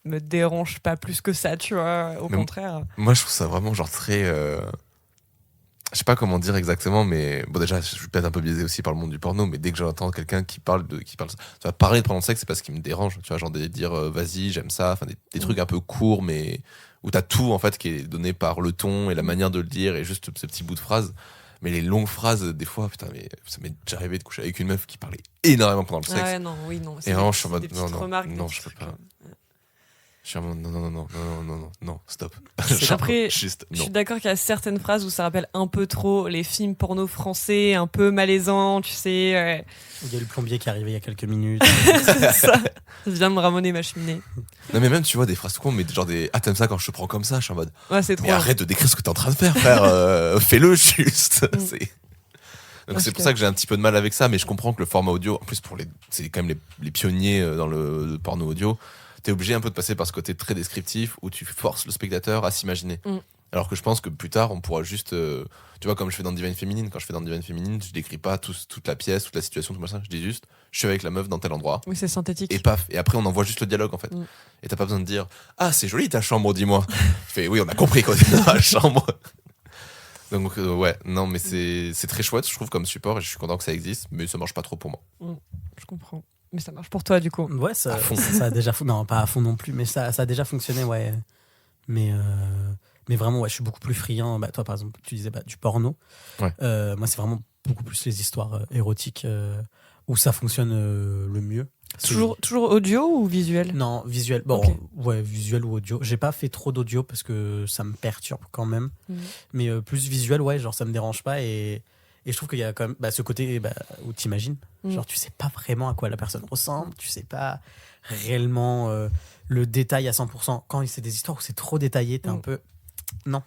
me dérange pas plus que ça, tu vois. Au contraire. Moi, je trouve ça vraiment genre très. Je sais pas comment dire exactement, mais bon, déjà, je suis peut-être un peu biaisé aussi par le monde du porno, mais dès que j'entends quelqu'un qui parle, tu vas parler pendant le sexe, c'est parce qu'il me dérange, tu vois, genre de dire vas-y, j'aime ça, enfin des trucs un peu courts, mais où t'as tout en fait qui est donné par le ton et la manière de le dire et juste ce petit bout de phrase. Mais les longues phrases, des fois, putain, mais ça m'est déjà arrivé de coucher avec une meuf qui parlait énormément pendant le sexe. Ah ouais, non. Et vraiment, je suis en mode non, je peux pas. Je suis en mode non, stop. Après, je suis d'accord qu'il y a certaines phrases où ça rappelle un peu trop les films porno français, un peu malaisants, tu sais. Ouais. Il y a le plombier qui est arrivé il y a quelques minutes. C'est ça. Je viens de me ramoner ma cheminée. Non, mais même, tu vois, des phrases cons, mais genre ah, t'aimes ça quand je te prends comme ça, je suis en mode. Ouais, c'est trop. Mais arrête de décrire ce que t'es en train de faire, frère. Fais-le juste. Donc c'est pour ça que j'ai un petit peu de mal avec ça, mais je comprends que le format audio, en plus c'est quand même les pionniers dans le porno audio, t'es obligé un peu de passer par ce côté très descriptif où tu forces le spectateur à s'imaginer. Alors que je pense que plus tard on pourra juste, tu vois, comme je fais dans Divine Féminine, quand je fais dans Divine Féminine, je décris pas toute la pièce, toute la situation, tout ça, je dis juste je suis avec la meuf dans tel endroit. Oui, c'est synthétique. Et paf, et après on envoie juste le dialogue en fait. Et t'as pas besoin de dire ah, c'est joli ta chambre, dis-moi. Je fais oui, on a compris quoi, dans la chambre. Donc ouais, non, mais c'est très chouette, je trouve, comme support, et je suis content que ça existe, mais ça marche pas trop pour moi. Je comprends. Mais ça marche pour toi, du coup. Ouais, ça a déjà non, pas à fond non plus, mais ça a déjà fonctionné, ouais. Mais vraiment, ouais, je suis beaucoup plus friand. Toi, par exemple, tu disais du porno. Ouais. Moi, c'est vraiment beaucoup plus les histoires érotiques où ça fonctionne le mieux. Toujours audio ou visuel? Non, visuel. Bon, okay. Ouais, visuel ou audio. J'ai pas fait trop d'audio parce que ça me perturbe quand même. Mais plus visuel, ouais, genre ça me dérange pas. Et je trouve qu'il y a quand même ce côté où t'imagines. Genre, tu sais pas vraiment à quoi la personne ressemble. Tu sais pas réellement le détail à 100%. Quand c'est des histoires où c'est trop détaillé, t'es un peu. Non.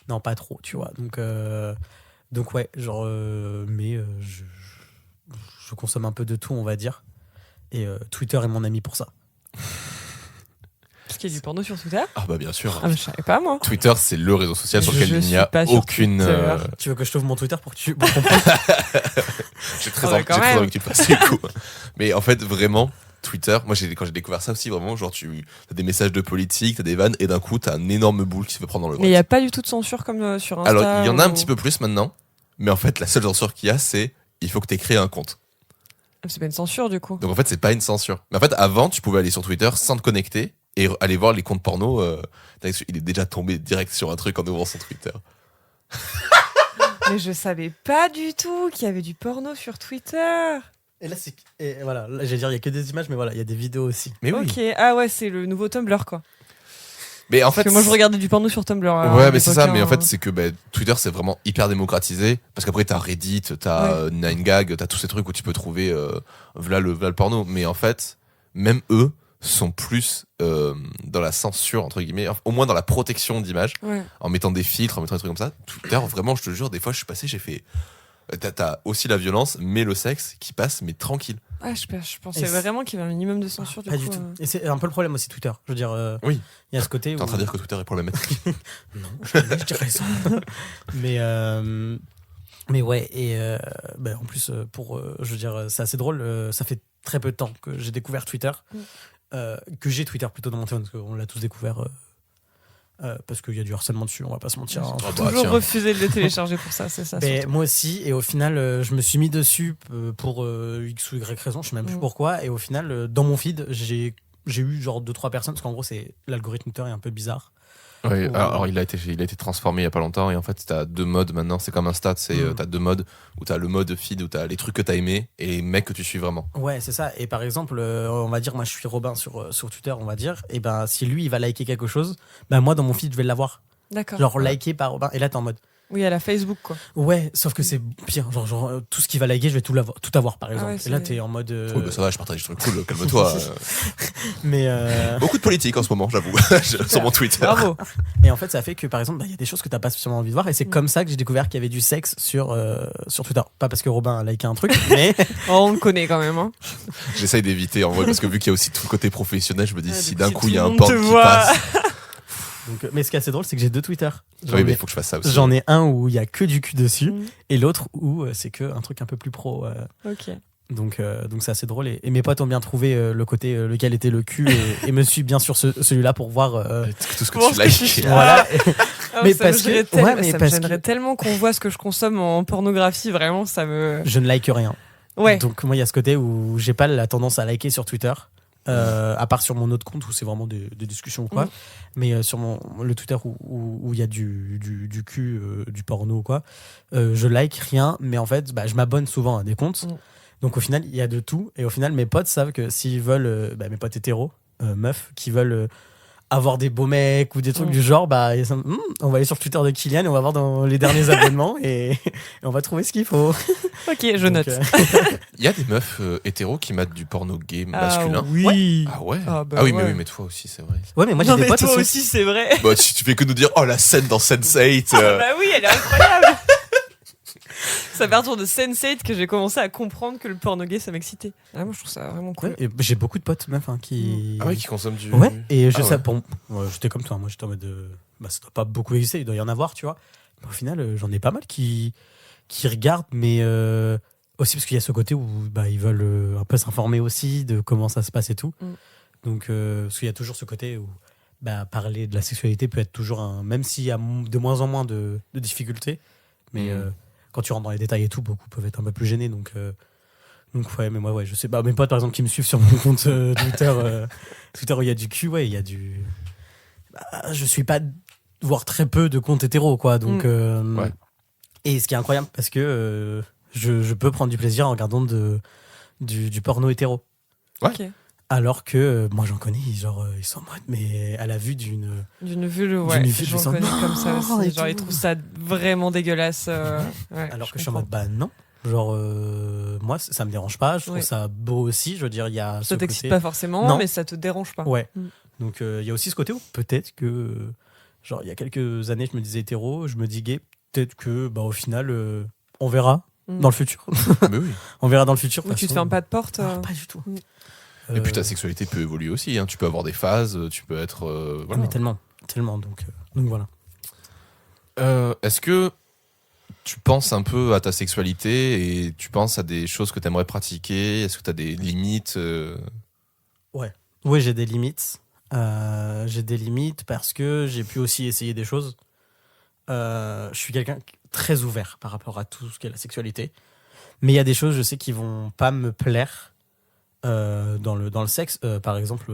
Non, pas trop, tu vois. Donc ouais, genre. Mais je consomme un peu de tout, on va dire. Et Twitter est mon ami pour ça. Parce qu'il y a du porno sur Twitter? Ah bah bien sûr. Ah, mais je savais pas, moi. Twitter, c'est le réseau social sur lequel il n'y a aucune... Tu veux que je t'ouvre mon Twitter pour comprendre? J'ai très envie que tu le fasses du coup. Mais en fait, vraiment, Twitter, moi quand j'ai découvert ça aussi, vraiment, genre tu as des messages de politique, t'as des vannes, et d'un coup t'as un énorme boule qui se fait prendre dans le Mais il n'y a pas du tout de censure comme sur Insta. Alors il y en a un ou- petit peu plus maintenant, mais en fait la seule censure qu'il y a, c'est il faut que t'aies créé un compte. C'est pas une censure du coup. Donc en fait c'est pas une censure. Mais en fait avant tu pouvais aller sur Twitter sans te connecter et aller voir les comptes porno. Il est déjà tombé direct sur un truc en ouvrant son Twitter. Mais je savais pas du tout qu'il y avait du porno sur Twitter. Et là, et voilà, là, j'allais dire, il y a que des images, mais voilà, il y a des vidéos aussi. Mais oui. Ok, ah ouais, c'est le nouveau Tumblr quoi. Mais en Parce fait que moi je regardais du porno sur Tumblr. ouais, mais c'est ça. Mais en fait, c'est que Twitter, c'est vraiment hyper démocratisé. Parce qu'après, t'as Reddit, t'as 9gag, t'as tous ces trucs où tu peux trouver v'là le porno. Mais en fait, même eux sont plus dans la censure, entre guillemets, au moins dans la protection d'image, en mettant des filtres, en mettant des trucs comme ça. Twitter, vraiment, je te jure, des fois, je suis passé, j'ai fait. T'as aussi la violence, mais le sexe qui passe, mais tranquille. Ah, je pensais vraiment qu'il y avait un minimum de censure Pas du tout. Et c'est un peu le problème aussi, Twitter. Je veux dire, oui. Il y a ce côté. T'es en train de dire que Twitter est problématique? Non, je dirais ça. mais ouais, et en plus, je veux dire, c'est assez drôle. Ça fait très peu de temps que j'ai découvert Twitter. Que j'ai Twitter plutôt dans mon téléphone, parce qu'on l'a tous découvert. Parce qu'il y a du harcèlement dessus, on va pas se mentir. Hein. Toujours refusé de le télécharger pour ça, c'est ça. Moi aussi, et au final, je me suis mis dessus pour X ou Y raison, je sais même plus pourquoi, et au final, dans mon feed, j'ai eu genre 2-3 personnes, parce qu'en gros, l'algorithme Twitter est un peu bizarre. Oui, alors il a été transformé il y a pas longtemps, et en fait t'as 2 modes maintenant, c'est comme Insta, t'as 2 modes, où t'as le mode feed où t'as les trucs que t'as aimés et les mecs que tu suis vraiment. Ouais, c'est ça. Et par exemple, on va dire, moi je suis Robin sur Twitter, on va dire, et ben si lui il va liker quelque chose, ben moi dans mon feed je vais l'avoir. D'accord. Genre liké par Robin, et là t'es en mode. Oui, à la Facebook quoi. Ouais, sauf que c'est pire. Genre tout ce qu'il va liker, je vais tout avoir par exemple. Et là t'es en mode. Oui, bah ça va, je partage des trucs cool, calme-toi. Mais. Beaucoup de politique en ce moment, j'avoue, sur mon Twitter. Bravo. Et en fait, ça fait que par exemple, il y a des choses que t'as pas spécialement envie de voir, et c'est comme ça que j'ai découvert qu'il y avait du sexe sur Twitter. Pas parce que Robin a liké un truc, mais. On le connaît quand même. Hein. J'essaye d'éviter en vrai, parce que vu qu'il y a aussi tout le côté professionnel, je me dis si d'un si coup il y a tout un le porn monde te qui voit. passe. Donc, mais ce qui est assez drôle, c'est que j'ai 2 Twitter. Oui, mais il faut que je fasse ça aussi. J'en ai un où il y a que du cul dessus, et l'autre où c'est que un truc un peu plus pro. Ok. Donc c'est assez drôle. Et mes potes ont bien trouvé le côté lequel était le cul, et me suivent bien sur celui-là pour voir. Tout ce que tu likes. Voilà. Mais parce ça me gênerait tellement qu'on voit ce que je consomme en pornographie, vraiment, ça me. Je ne like rien. Ouais. Donc moi, il y a ce côté où j'ai pas la tendance à liker sur Twitter. À part sur mon autre compte où c'est vraiment des discussions ou quoi, mais sur le Twitter où il y a du cul, du porno ou quoi, je like rien, mais en fait je m'abonne souvent à des comptes, donc au final il y a de tout, et au final mes potes savent que s'ils veulent, mes potes hétéros, meufs qui veulent avoir des beaux mecs ou des trucs du genre, on va aller sur Twitter de Kylian et on va voir dans les derniers abonnements, et on va trouver ce qu'il faut. Ok, je note. Il y a des meufs hétéros qui matent du porno gay masculin. Oui. Ah ouais. Ah bah oui, ouais. mais toi aussi, c'est vrai. Ouais, mais moi j'ai des potes toi aussi, c'est vrai. Bah, tu fais que nous dire, oh, la scène dans Sense8. Bah oui, elle est incroyable. C'est à partir de Sense8 que j'ai commencé à comprendre que le porno gay ça m'excitait. Moi je trouve ça vraiment cool. Ouais, et j'ai beaucoup de potes meufs qui. Ah ouais, qui consomment du. Ouais, et j'étais comme toi, moi j'étais en mode ça doit pas beaucoup exister, il doit y en avoir, tu vois. Mais au final, j'en ai pas mal qui regardent, mais aussi parce qu'il y a ce côté où ils veulent un peu s'informer aussi de comment ça se passe et tout. Donc, parce qu'il y a toujours ce côté où parler de la sexualité peut être toujours même s'il y a de moins en moins de difficultés, mais quand tu rentres dans les détails et tout, beaucoup peuvent être un peu plus gênés, donc ouais, mais moi ouais, je sais pas, mes potes par exemple qui me suivent sur mon compte Twitter où il y a du cul, ouais, il y a du je suis pas, voire très peu de comptes hétéros quoi, donc ouais. Et ce qui est incroyable parce que je peux prendre du plaisir en regardant du porno hétéro. Ouais. Okay. Alors que moi j'en connais, genre ils sont en mode, mais à la vue d'une vulve, ouais, j'en connais comme ça aussi, genre ils trouvent ça vraiment dégueulasse. Ouais, alors que je suis en mode non, genre moi ça me dérange pas, je trouve ça beau aussi, je veux dire il y a ça t'excite pas forcément, mais ça te dérange pas. Ouais. Donc il y a aussi ce côté où peut-être que genre il y a quelques années je me disais hétéro, je me dis gay, peut-être que au final on verra dans le futur. Mais oui. On verra dans le futur. Tu te fermes pas de porte. Pas du tout. Et puis ta sexualité peut évoluer aussi, hein. Tu peux avoir des phases, tu peux être voilà. Mais tellement, donc voilà. Est-ce que tu penses un peu à ta sexualité et tu penses à des choses que tu aimerais pratiquer? Est-ce que tu as des limites Oui, j'ai des limites. J'ai des limites parce que j'ai pu aussi essayer des choses. Je suis quelqu'un très ouvert par rapport à tout ce qui est la sexualité. Mais il y a des choses, je sais, qui vont pas me plaire dans le sexe. Par exemple,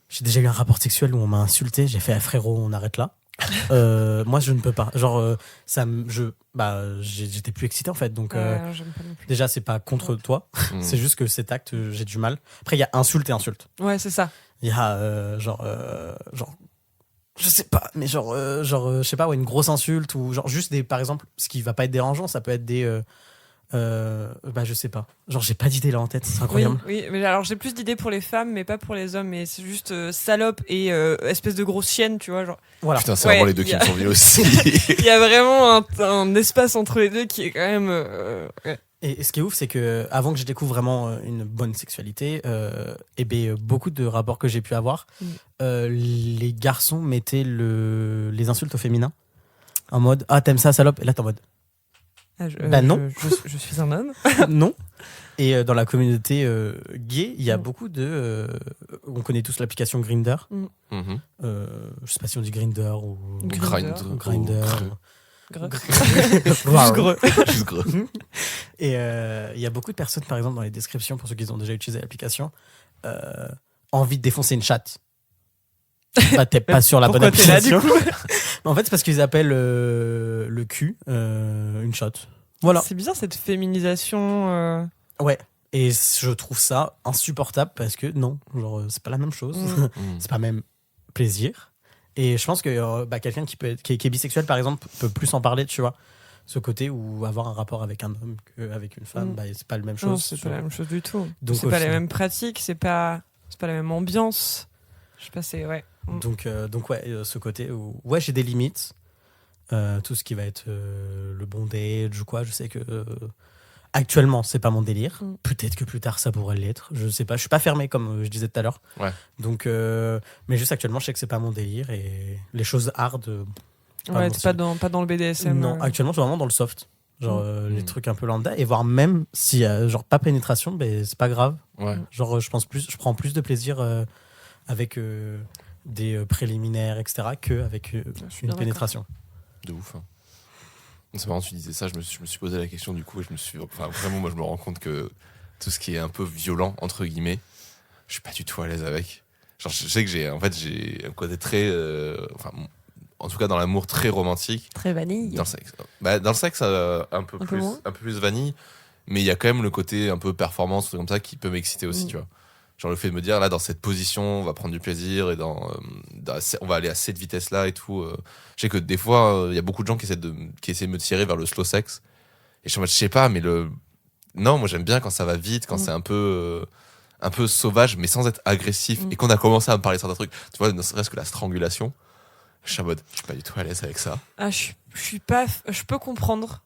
j'ai déjà eu un rapport sexuel où on m'a insulté. J'ai fait ah, frérot, on arrête là. Moi, je ne peux pas. Genre, j'étais plus excité en fait. Donc, j'aime pas non plus. déjà, c'est pas contre toi. C'est juste que cet acte, j'ai du mal. Après, il y a insulte et insulte. Ouais, c'est ça. Il y a genre, je sais pas, mais je sais pas, ouais, une grosse insulte ou genre juste des, par exemple, ce qui va pas être dérangeant, ça peut être des, je sais pas. Genre, j'ai pas d'idée là en tête, c'est incroyable. Oui, mais alors j'ai plus d'idées pour les femmes, mais pas pour les hommes. Mais c'est juste salope et espèce de grosse chienne, tu vois. Genre. Voilà. Putain, c'est vraiment les deux qui me sont venus aussi. Il y a vraiment un espace entre les deux qui est quand même. Ouais. Et ce qui est ouf, c'est que avant que je découvre vraiment une bonne sexualité, beaucoup de rapports que j'ai pu avoir, les garçons mettaient les insultes au féminin en mode ah t'aimes ça salope, et là t'es en mode non. Je suis un homme. non. Et dans la communauté gay, il y a beaucoup de on connaît tous l'application Grindr. Mhm. Je sais pas si on dit Grindr ou Grindr. Juste gros. Juste gros. Et il y a beaucoup de personnes, par exemple, dans les descriptions, pour ceux qui ont déjà utilisé l'application, envie de défoncer une chatte. Bah, t'es pas sur la bonne Pourquoi t'es là, application. du coup En fait, c'est parce qu'ils appellent le cul une chatte. Voilà. C'est bizarre cette féminisation. Ouais. Et je trouve ça insupportable parce que non, genre, c'est pas la même chose. C'est pas le même plaisir. Et je pense que quelqu'un qui est bisexuel, par exemple, peut plus en parler, tu vois. Ce côté où avoir un rapport avec un homme qu'avec une femme, c'est pas la même chose. Non, c'est pas la même chose du tout. Donc, c'est pas les mêmes pratiques, c'est pas la même ambiance. Je sais pas, c'est ouais. Donc ce côté où ouais, j'ai des limites. Tout ce qui va être le bondage ou quoi, je sais que actuellement c'est pas mon délire. Peut-être que plus tard ça pourrait l'être. Je sais pas, je suis pas fermé comme je disais tout à l'heure. Ouais. Donc mais juste actuellement je sais que c'est pas mon délire et les choses hard. Ouais, t'es pas dans le BDSM. Non, actuellement je suis vraiment dans le soft. Genre les trucs un peu lambda et voire même si genre pas pénétration, ben c'est pas grave. Ouais. Genre je prends plus de plaisir avec des préliminaires etc que avec une pénétration. De ouf. Hein. C'est marrant, tu disais ça, je me suis posé la question du coup et vraiment moi je me rends compte que tout ce qui est un peu violent entre guillemets, je suis pas du tout à l'aise avec. Genre je sais que j'ai un côté très en tout cas dans l'amour très romantique. Très vanille. Dans le sexe un peu plus vanille, mais il y a quand même le côté un peu performance, truc comme ça qui peut m'exciter aussi, tu vois. Genre le fait de me dire là dans cette position on va prendre du plaisir et on va aller à cette vitesse là et tout. Je sais que des fois il y a beaucoup de gens qui essaient de me tirer vers le slow sex et je sais pas mais non moi j'aime bien quand ça va vite, quand c'est un peu sauvage mais sans être agressif et qu'on a commencé à me parler de certains trucs, tu vois, ne serait-ce que la strangulation. Je suis pas du tout à l'aise avec ça. Ah, je suis pas. Je peux comprendre,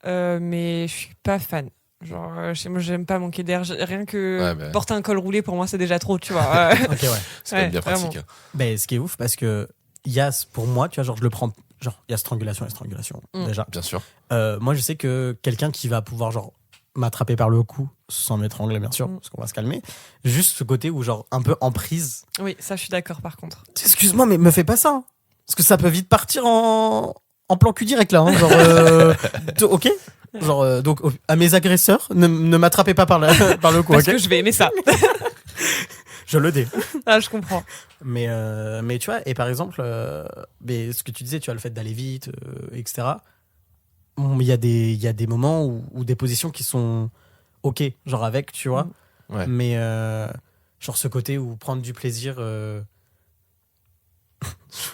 mais je suis pas fan. Genre, moi, j'aime pas manquer d'air. Rien que porter un col roulé, pour moi, c'est déjà trop, tu vois. Ok, ouais. C'est quand même bien pratique. Hein. Ben, ce qui est ouf, parce que pour moi, tu vois, genre, je le prends. Genre, il y a strangulation et strangulation, déjà. Bien sûr. Moi, je sais que quelqu'un qui va pouvoir, genre, m'attraper par le cou sans m'étrangler, bien sûr, parce qu'on va se calmer. Juste ce côté où, genre, un peu en prise. Oui, ça, je suis d'accord, par contre. Excuse-moi, mais me fais pas ça. Hein. Parce que ça peut vite partir en plan cul direct, là. Hein, genre, ok. Genre, donc, à mes agresseurs, ne m'attrapez pas par le cou. Parce que je vais aimer ça. Je le dis. Ah, je comprends. Mais tu vois, et par exemple, mais ce que tu disais, tu vois, le fait d'aller vite, etc. Il y a des moments où des positions qui sont ok, genre avec, tu vois. Ouais. Mais genre ce côté où prendre du plaisir.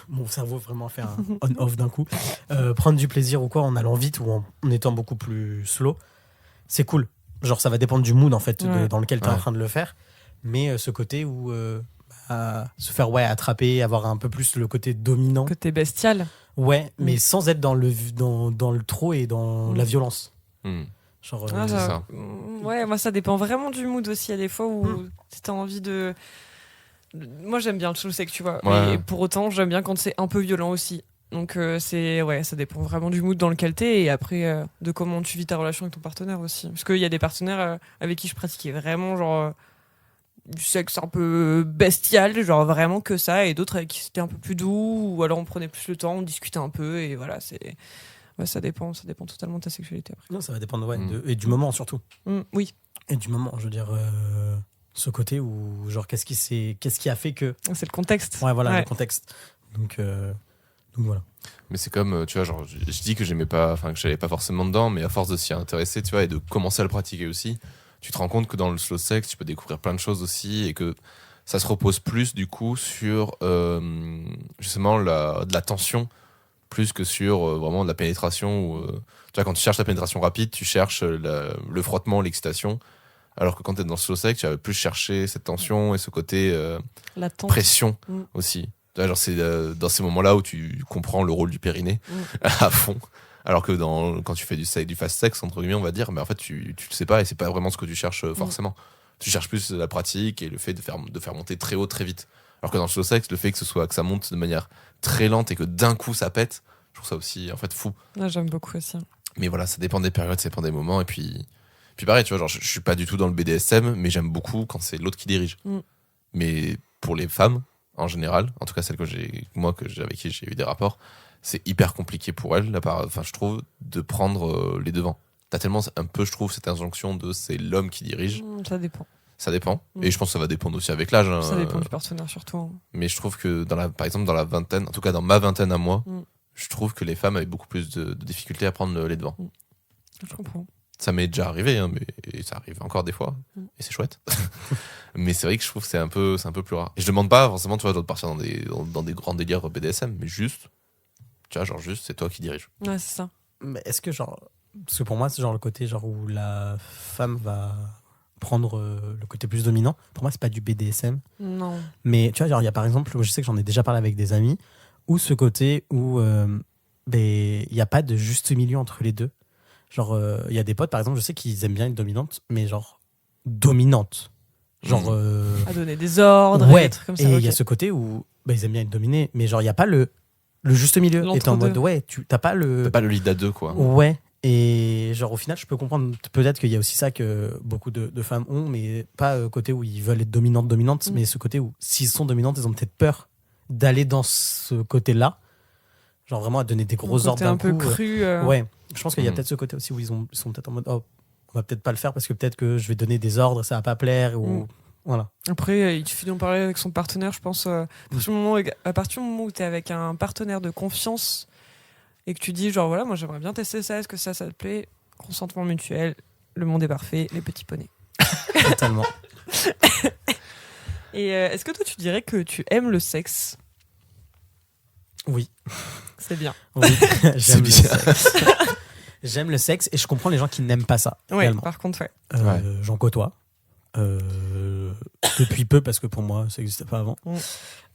Mon cerveau vraiment fait un on-off d'un coup. Prendre du plaisir ou quoi en allant vite ou en étant beaucoup plus slow, c'est cool. Genre ça va dépendre du mood en fait dans lequel tu es en train de le faire. Mais ce côté où se faire attraper, avoir un peu plus le côté dominant. Côté bestial. Ouais, mais sans être dans le trop et dans la violence. Genre, c'est ça. Ouais, moi ça dépend vraiment du mood aussi. Il y a des fois où tu as envie de. Moi j'aime bien le slow sex, tu vois. Ouais. Mais pour autant, j'aime bien quand c'est un peu violent aussi. Donc ça dépend vraiment du mood dans lequel t'es et après de comment tu vis ta relation avec ton partenaire aussi. Parce qu'il y a des partenaires avec qui je pratiquais vraiment genre du sexe un peu bestial, genre vraiment que ça, et d'autres avec qui c'était un peu plus doux, ou alors on prenait plus le temps, on discutait un peu, et voilà, ça dépend totalement de ta sexualité après. Non, ça va dépendre et du moment surtout. Oui. Et du moment, je veux dire, ce côté où, genre, qu'est-ce qui a fait que. C'est le contexte. Ouais, voilà, le contexte. Donc voilà. Mais c'est comme, tu vois, genre, je dis que j'aimais pas, enfin, que j'allais pas forcément dedans, mais à force de s'y intéresser, tu vois, et de commencer à le pratiquer aussi, tu te rends compte que dans le slow sex, tu peux découvrir plein de choses aussi, et que ça se repose plus, du coup, sur, justement, de la tension, plus que sur vraiment de la pénétration. Où, tu vois, quand tu cherches la pénétration rapide, tu cherches le frottement, l'excitation, alors que quand tu es dans le slow sex, tu vas plus chercher cette tension et ce côté pression aussi. Genre c'est dans ces moments-là où tu comprends le rôle du périnée à fond, alors que quand tu fais du fast sex entre guillemets on va dire, mais en fait tu le sais pas et c'est pas vraiment ce que tu cherches forcément. Tu cherches plus la pratique et le fait de faire monter très haut très vite. Alors que dans le slow sex, le fait que ça monte de manière très lente et que d'un coup ça pète, je trouve ça aussi en fait fou. J'aime beaucoup aussi. Mais voilà, ça dépend des périodes, ça dépend des moments et puis pareil, tu vois, genre je suis pas du tout dans le BDSM, mais j'aime beaucoup quand c'est l'autre qui dirige. Mais pour les femmes en général, en tout cas celles avec qui j'ai eu des rapports, c'est hyper compliqué pour elles, je trouve, de prendre les devants. T'as tellement un peu, je trouve, cette injonction de c'est l'homme qui dirige. Ça dépend. Ça dépend. Et je pense que ça va dépendre aussi avec l'âge. Ça dépend du partenaire surtout. Mais je trouve que, par exemple, dans la vingtaine, en tout cas dans ma vingtaine à moi, je trouve que les femmes avaient beaucoup plus de difficultés à prendre les devants. Je comprends. Ça m'est déjà arrivé, hein, mais ça arrive encore des fois, et c'est chouette. Mais c'est vrai que je trouve que c'est un peu plus rare. Et je demande pas forcément, tu vois, de partir dans des grands délires BDSM, mais juste, tu vois, genre juste, c'est toi qui dirige. Ouais, c'est ça. Mais est-ce que genre, parce que pour moi, c'est genre le côté genre où la femme va prendre le côté plus dominant. Pour moi, c'est pas du BDSM. Non. Mais tu vois, genre, il y a par exemple, je sais que j'en ai déjà parlé avec des amis, où ce côté où il n'y a pas de juste milieu entre les deux. Genre, il y a des potes, par exemple, je sais qu'ils aiment bien être dominantes, mais genre, dominante. Genre. À donner des ordres, ouais, et des trucs comme ça. Et il y a ce côté où ils aiment bien être dominés, mais genre, il n'y a pas le juste milieu. Et t'es en mode, ouais, t'as pas le. T'as pas le lead à deux, quoi. Ouais. Et genre, au final, je peux comprendre peut-être qu'il y a aussi ça que beaucoup de femmes ont, mais pas côté où ils veulent être dominantes, mais ce côté où, s'ils sont dominantes, ils ont peut-être peur d'aller dans ce côté-là. Genre, vraiment à donner des gros ordres d'un coup. Un peu cru. Ouais. Je pense qu'il y a peut-être ce côté aussi où ils sont peut-être en mode, oh, on va peut-être pas le faire parce que peut-être que je vais donner des ordres, ça va pas plaire. Ou... Voilà. Après, il suffit d'en parler avec son partenaire, je pense. À partir du moment où tu es avec un partenaire de confiance et que tu dis, genre, voilà, moi j'aimerais bien tester ça, est-ce que ça te plaît? Consentement mutuel, le monde est parfait, les petits poneys. Totalement. Et est-ce que toi, tu dirais que tu aimes le sexe? Oui. C'est bien. Oui, j'aime le sexe. J'aime le sexe et je comprends les gens qui n'aiment pas ça. Ouais, par contre, ouais. J'en côtoie. Depuis peu, parce que pour moi, ça n'existait pas avant.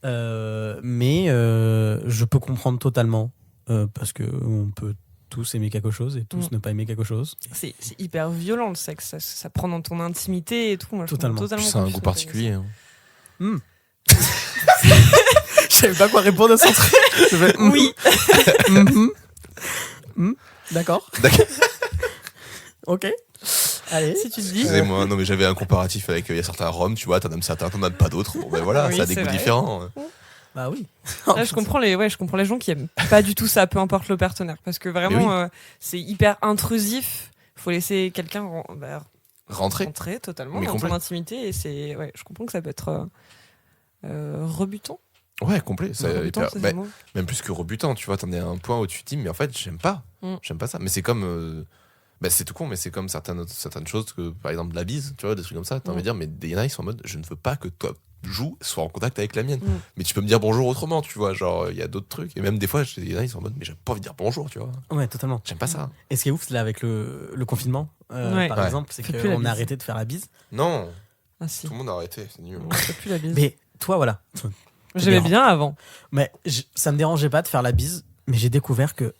Mais je peux comprendre totalement, parce qu'on peut tous aimer quelque chose et tous ne pas aimer quelque chose. C'est hyper violent le sexe, ça prend dans ton intimité et tout. Moi, totalement. C'est un goût particulier. Hein. Je savais pas quoi répondre à son truc. Oui. D'accord. Ok. Allez. Si tu te dis. Excusez-moi, non mais j'avais un comparatif avec il y a certains rhums, tu vois, t'en aimes certains, t'en aimes pas d'autres. Bon ben voilà, ça a des goûts différents. Bah oui. Là, je comprends les gens qui aiment pas du tout ça, peu importe le partenaire, parce que vraiment c'est hyper intrusif. Faut laisser quelqu'un rentrer totalement dans ton intimité et je comprends que ça peut être rebutant. Ouais, complet. Même plus que rebutant, tu vois, t'en es à un point où tu te dis, mais en fait, j'aime pas ça. Mais c'est comme, c'est tout con, mais c'est comme certaines choses que, par exemple, la bise, tu vois, des trucs comme ça. T'as envie de dire, mais des nains, ils sont en mode, je ne veux pas que toi joues, sois en contact avec la mienne. Mais tu peux me dire bonjour autrement, tu vois, genre, il y a d'autres trucs. Et même des fois, des nains, ils sont en mode, mais j'ai pas envie de dire bonjour, tu vois. Ouais, totalement. J'aime pas ça. Et ce qui est ouf, là, avec le confinement, par exemple, c'est qu'on a arrêté de faire la bise. Non. Ah, si. Tout le monde a arrêté, c'est nul. On fait plus la bise. Mais toi, voilà. J'aimais bien avant. Mais ça me dérangeait pas de faire la bise, mais j'ai découvert que,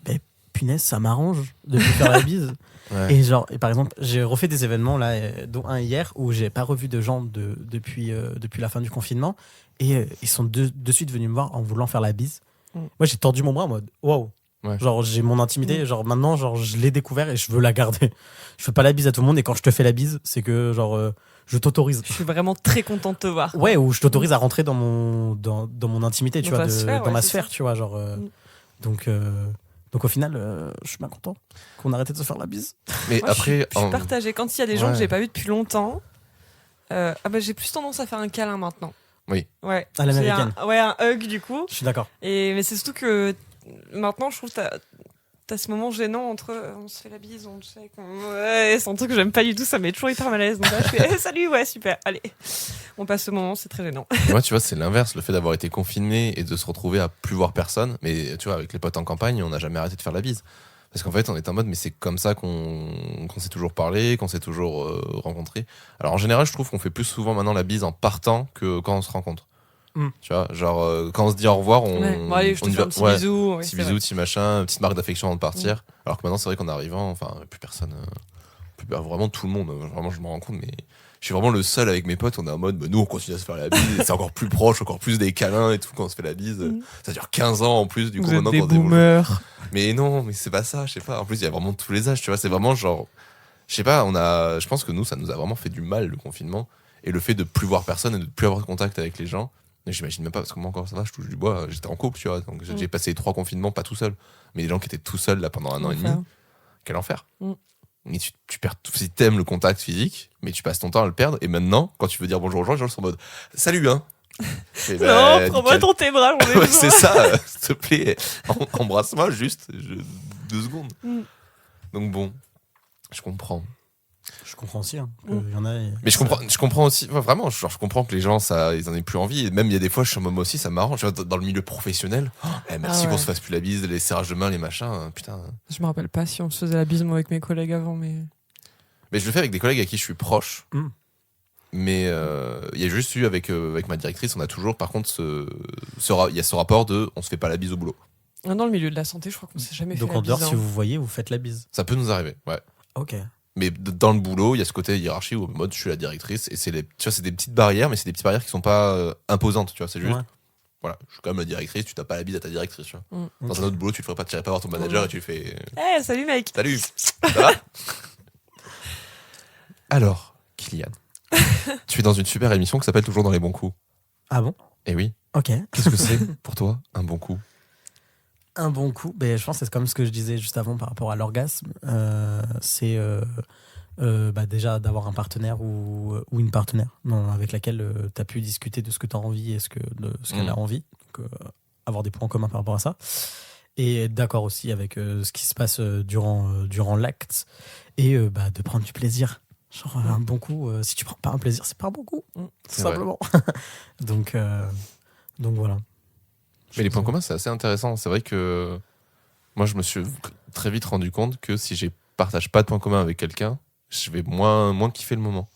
punaise, ça m'arrange de plus faire la bise. Ouais. Et par exemple, j'ai refait des événements, là, dont un hier, où j'ai pas revu de gens depuis la fin du confinement, et ils sont de suite venus me voir en voulant faire la bise. Moi, j'ai tordu mon bras en mode, waouh, Ouais. Genre, j'ai mon intimité, genre maintenant, genre, je l'ai découvert et je veux la garder. Je fais pas la bise à tout le monde et quand je te fais la bise, c'est que, genre, je t'autorise. Je suis vraiment très contente de te voir. Ouais, ou je t'autorise à rentrer dans mon intimité, tu Dans vois, ta sphère, dans ouais, ma c'est sphère, ça. tu vois, genre. Donc, donc au final, je suis bien content qu'on arrête de se faire la bise. Mais Moi, après, je suis partagée. Quand il y a des gens Ouais. que j'ai pas vus depuis longtemps, j'ai plus tendance à faire un câlin maintenant. Oui. Ouais. À l'américaine. Un hug du coup. Je suis d'accord. Mais c'est surtout que maintenant, je trouve que t'as ce moment gênant entre on se fait la bise, on check. Ouais, c'est un truc que j'aime pas du tout, ça met toujours hyper mal à l'aise. Donc là, je fais salut, ouais, super, allez. On passe ce moment, c'est très gênant. moi, tu vois, c'est l'inverse, le fait d'avoir été confiné et de se retrouver à plus voir personne. Mais tu vois, avec les potes en campagne, on n'a jamais arrêté de faire la bise. Parce qu'en fait, on est en mode, mais c'est comme ça qu'on s'est toujours parlé, qu'on s'est toujours rencontré. Alors en général, je trouve qu'on fait plus souvent maintenant la bise en partant que quand on se rencontre. Tu vois, genre quand on se dit au revoir, Bon, allez, je te y fais va. un petit bisou. Petit bisou, petit machin, petite marque d'affection avant de partir. Alors que maintenant, c'est vrai qu'en arrivant, enfin, plus personne, vraiment tout le monde. Vraiment, je me rends compte, mais je suis vraiment le seul avec mes potes. On est en mode, nous, on continue à se faire la bise. C'est encore plus proche, encore plus des câlins et tout quand on se fait la bise. Ça dure 15 ans en plus, du coup, Vous êtes maintenant des qu'on se dit bonjour. boomers. Mais non, mais c'est pas ça, je sais pas. En plus, il y a vraiment tous les âges, tu vois. C'est vraiment genre, je sais pas, je pense que nous, ça nous a vraiment fait du mal, le confinement. Et le fait de plus voir personne et de plus avoir de contact avec les gens. Mais j'imagine même pas, parce que moi encore ça va, je touche du bois, j'étais en couple, tu vois, donc j'ai passé 3 confinements pas tout seul. Mais les gens qui étaient tout seuls là pendant 1 an et demi, quel enfer. Et tu perds tout, si t'aimes le contact physique, mais tu passes ton temps à le perdre. Et maintenant, quand tu veux dire bonjour aux gens, les gens sont en mode salut, hein. Et Non, prends-moi dans tes bras, j'en ai ouais, besoin. c'est ça, s'il te plaît, embrasse-moi juste 2 secondes. Donc bon, je comprends. Je comprends aussi. Hein, qu'il y en a, Mais je comprends aussi, vraiment, genre, je comprends que les gens, ils en aient plus envie. Et même il y a des fois, je suis en mode, moi aussi, ça m'arrange. Tu vois, dans le milieu professionnel, merci qu'on se fasse plus la bise, les serrages de main, les machins, putain. Je me rappelle pas si on se faisait la bise moi avec mes collègues avant, mais. Mais je le fais avec des collègues à qui je suis proche. Mais il y a juste eu avec ma directrice, on a toujours, par contre, il y a ce rapport de on se fait pas la bise au boulot. Dans le milieu de la santé, je crois qu'on s'est jamais fait Donc la en bise. dehors, si vous voyez, vous faites la bise. Ça peut nous arriver, ouais. Ok. Mais dans le boulot, il y a ce côté hiérarchie où en mode je suis la directrice et tu vois, c'est des petites barrières, mais c'est des petites barrières qui sont pas imposantes, tu vois, c'est juste. Ouais. Voilà, je suis quand même la directrice, tu tapes pas la bise à ta directrice, tu vois. Dans un autre boulot, tu te ferais pas, tu irais pas voir ton manager et tu fais. Salut mec. Salut, ça va? Alors, Kylian, tu es dans une super émission qui s'appelle Toujours dans les bons coups. Ah bon? Eh oui. Ok. Qu'est-ce que c'est pour toi un bon coup? Un bon coup, je pense que c'est comme ce que je disais juste avant par rapport à l'orgasme. C'est déjà d'avoir un partenaire ou une partenaire avec laquelle tu as pu discuter de ce que tu as envie et de ce qu'elle a envie. Donc, avoir des points communs par rapport à ça. Et être d'accord aussi avec ce qui se passe durant l'acte. Et de prendre du plaisir. Genre un bon coup, si tu prends pas un plaisir, c'est pas un bon coup. Tout simplement. Donc voilà. Mais les points communs, c'est assez intéressant. C'est vrai que moi, je me suis très vite rendu compte que si je partage pas de points communs avec quelqu'un, je vais moins kiffer le moment.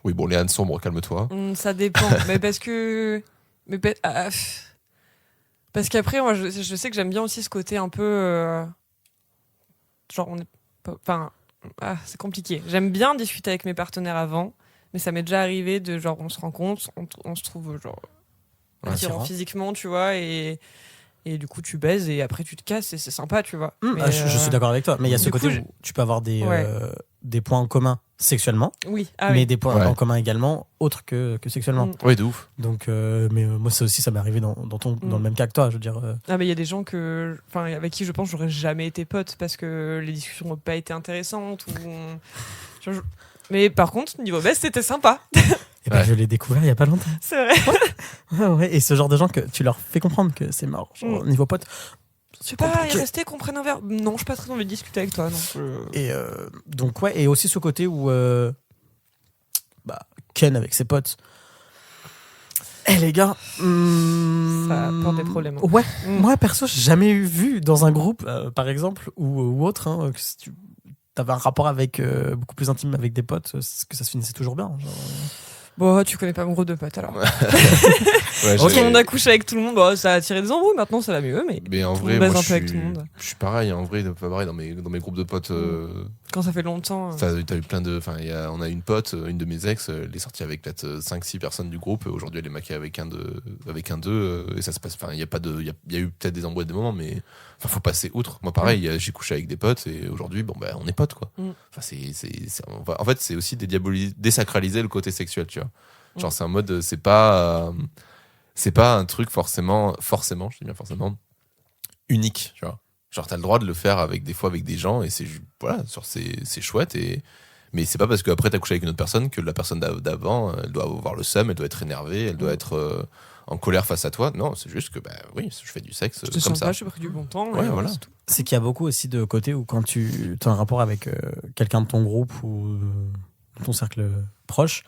Oui, bon, Léane sombre, calme-toi. Ça dépend. Mais parce que. Parce qu'après, moi, je sais que j'aime bien aussi ce côté un peu. Genre, on est. Enfin. C'est compliqué. J'aime bien discuter avec mes partenaires avant, mais ça m'est déjà arrivé de genre, on se rencontre, on se trouve genre. Attirant physiquement, tu vois, et du coup tu baises et après tu te casses et c'est sympa, tu vois. Je suis d'accord avec toi, mais il y a ce côté où tu peux avoir des points en commun sexuellement, mais des points en commun également autres que sexuellement. Oui, de ouf. Donc, mais moi ça aussi, ça m'est arrivé dans le même cas que toi, je veux dire. Mais il y a des gens avec qui je pense j'aurais jamais été pote parce que les discussions n'ont pas été intéressantes mais par contre niveau baisse c'était sympa. Et je l'ai découvert il y a pas longtemps. C'est vrai. Ouais. Et ce genre de gens que tu leur fais comprendre que c'est mort, genre, niveau pote. C'est pas rester qu'on prenne un verre. Non, je suis pas très envie de discuter avec toi. Non. Et donc et aussi ce côté où Ken avec ses potes. Les gars, ça apporte des problèmes. Ouais. Moi perso, j'ai jamais vu dans un groupe, par exemple ou autre, que si tu avais un rapport avec beaucoup plus intime avec des potes, que ça se finissait toujours bien. Genre. Bon, tu connais pas mon groupe de potes alors. Tout le monde a couché avec tout le monde, ça a tiré des embrouilles, maintenant ça va mieux, mais en tout vrai, le monde baise moi, un peu avec tout le monde. je suis pareil, en vrai, pas pareil dans mes groupes de potes Quand ça fait longtemps. T'as eu plein de. Enfin, on a une pote, une de mes ex, elle est sortie avec peut-être 5-6 personnes du groupe. Aujourd'hui, elle est maquée avec un d'eux. Et ça se passe. Enfin, il y a eu peut-être des embrouilles des moments, mais. Enfin, faut passer outre. Moi, pareil, j'ai couché avec des potes et aujourd'hui, on est potes, quoi. Enfin, en fait, c'est aussi désacraliser le côté sexuel, tu vois. Genre, c'est un mode. C'est pas un truc forcément, je dis bien forcément, unique, tu vois. Genre, t'as le droit de le faire des fois avec des gens et c'est chouette. Mais c'est pas parce qu'après t'as couché avec une autre personne que la personne d'avant, elle doit avoir le seum, elle doit être énervée, elle doit être en colère face à toi. Non, c'est juste que, oui, je fais du sexe comme ça. J'ai pris du bon temps. Ouais, voilà. C'est tout. C'est qu'il y a beaucoup aussi de côtés où quand tu as un rapport avec quelqu'un de ton groupe ou de ton cercle proche,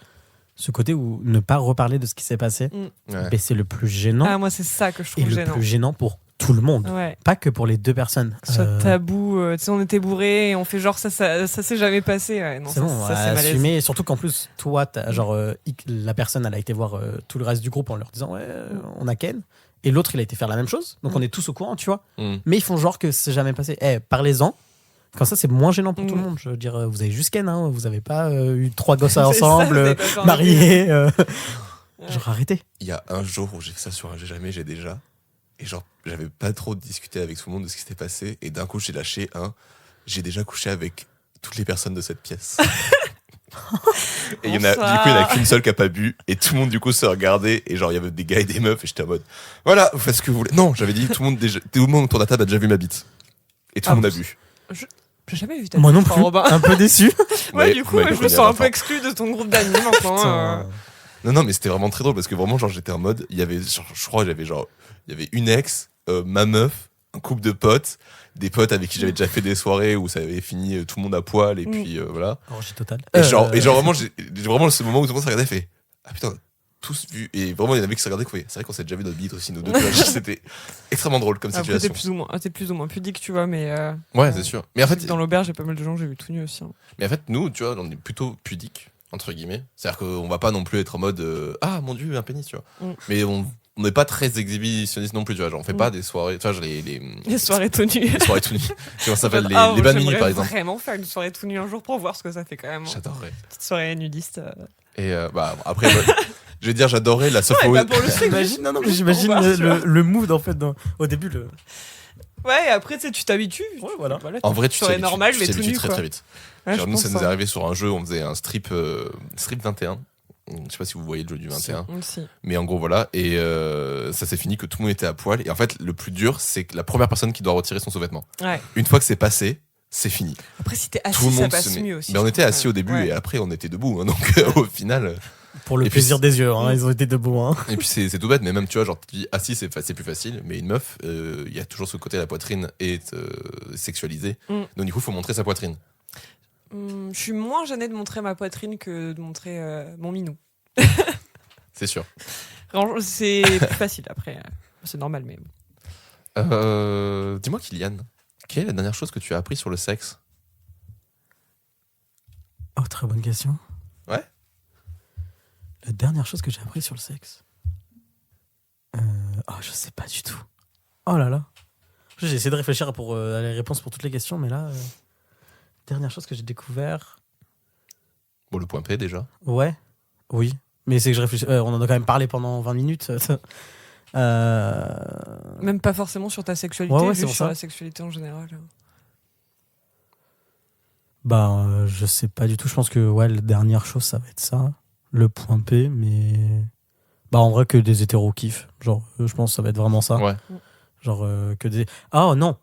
ce côté où ne pas reparler de ce qui s'est passé, Ouais. c'est le plus gênant. Ah, moi, c'est ça que je et trouve le gênant. plus gênant pour tout le monde. Ouais. Pas que pour les deux personnes. Soit tabou, tu sais, on était bourrés et on fait genre ça s'est jamais passé. Ouais, non, c'est bon, ça c'est malaise. assumer. Surtout qu'en plus, toi, la personne, elle a été voir tout le reste du groupe en leur disant on a Ken. Et l'autre, il a été faire la même chose. Donc on est tous au courant, tu vois. Mais ils font genre que c'est jamais passé. Parlez-en. Comme ça, c'est moins gênant pour tout le monde. Je veux dire, vous avez juste Ken, hein, vous avez pas eu 3 gosses ensemble, mariés. Genre, arrêtez. Il y a un jour où j'ai fait ça sur un j'ai déjà. Et genre, j'avais pas trop discuté avec tout le monde de ce qui s'était passé. Et d'un coup, j'ai lâché j'ai déjà couché avec toutes les personnes de cette pièce. Et du coup, il y en a qu'une seule qui a pas bu. Et tout le monde, du coup, se regardait. Et genre, il y avait des gars et des meufs. Et j'étais en mode, voilà, vous faites ce que vous voulez. Non, j'avais dit, tout le monde autour de la table a déjà vu ma bite. Et tout le monde a bu. J'ai jamais vu ta Moi bite, non plus, Robin. un peu déçu. Ouais, du coup, je me sens un peu exclu de ton groupe d'amis maintenant. Non, mais c'était vraiment très drôle parce que vraiment, genre, j'étais en mode, il y avait, je crois, il y avait une ex, ma meuf, un couple de potes, des potes avec qui j'avais déjà fait des soirées où ça avait fini tout le monde à poil et puis voilà. Orgie totale. Et genre vraiment, j'ai vraiment ce moment où tout le monde s'est regardé et fait, ah putain, tous vus. Et vraiment, il y en avait qui se regardaient, c'est vrai qu'on s'est déjà vu notre bite aussi, nous deux. C'était extrêmement drôle comme situation. T'es plus ou moins pudique, tu vois, mais. Ouais, c'est sûr. Mais en fait, dans l'auberge, j'ai pas mal de gens que j'ai vu tout nu aussi. Mais en fait, nous, tu vois, on est plutôt pudiques, entre guillemets. C'est-à-dire qu'on va pas non plus être en mode ah mon dieu, un pénis, tu vois. Mais on n'est pas très exhibitionniste non plus, tu vois. Genre, on fait pas des soirées, tu vois, les soirées tout nues. Les soirées tout nues. Comment ça s'appelle les bannis, par exemple. J'aimerais vraiment faire une soirée tout nue un jour pour voir ce que ça fait quand même. J'adorerais. Petite soirée nudiste. Et après, je vais dire, j'adorais la soft pour le sexe. J'imagine le mood en fait au début. Ouais, et après tu t'habitues. Ouais, voilà. En vrai, tu t'habitues normal, mais tout nu très vite. Ouais, genre, nous, ça nous est arrivé sur un jeu, on faisait un strip 21. Je sais pas si vous voyez le jeu du 21. Si. Mais en gros, voilà. Et ça s'est fini que tout le monde était à poil. Et en fait, le plus dur, c'est que la première personne qui doit retirer son sous-vêtement. Ouais. Une fois que c'est passé, c'est fini. Après, si t'es assis, tout le monde ça passe mieux aussi. Mais on était assis au début et après, on était debout. Hein, donc, au final. Pour le plaisir des yeux, hein, ils ont été debout. Hein. Et puis, c'est tout bête. Mais même, tu vois, genre, tu dis assis, c'est plus facile. Mais une meuf, il y a toujours ce côté, la poitrine est sexualisée. Donc, du coup, il faut montrer sa poitrine. Je suis moins gênée de montrer ma poitrine que de montrer mon minou. C'est sûr. C'est plus facile après. C'est normal, mais. Dis-moi, Kylian, quelle est la dernière chose que tu as appris sur le sexe? Oh, très bonne question. Ouais. La dernière chose que j'ai appris sur le sexe. Je sais pas du tout. Oh là là. J'ai essayé de réfléchir pour les réponses pour toutes les questions, mais là, dernière chose que j'ai découvert. Bon, le point P déjà. Ouais. Oui. Mais c'est que je réfléchis. On en a quand même parlé pendant 20 minutes. Même pas forcément sur ta sexualité, ouais, juste sur ça. la sexualité en général. Je sais pas du tout. Je pense que la dernière chose, ça va être ça. Le point P, mais. En vrai, que des hétéros kiffent. Genre, je pense que ça va être vraiment ça. Ouais. Genre, que des. Ah non,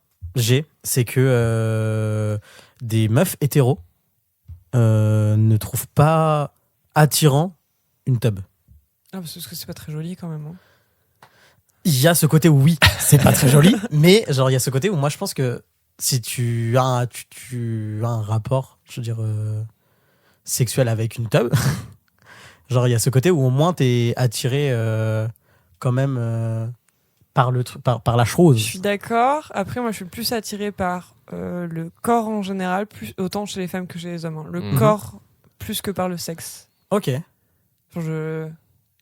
c'est que des meufs hétéros ne trouvent pas attirant une tub. Ah, parce que c'est pas très joli quand même. Hein. Il y a ce côté où oui, c'est pas très joli, mais genre il y a ce côté où moi je pense que si tu as un rapport, je veux dire sexuel avec une tub, genre il y a ce côté où au moins t'es attiré quand même par par la chose. Je suis d'accord. Après moi je suis plus attirée par le corps en général, autant chez les femmes que chez les hommes. Hein. Le corps plus que par le sexe. Ok.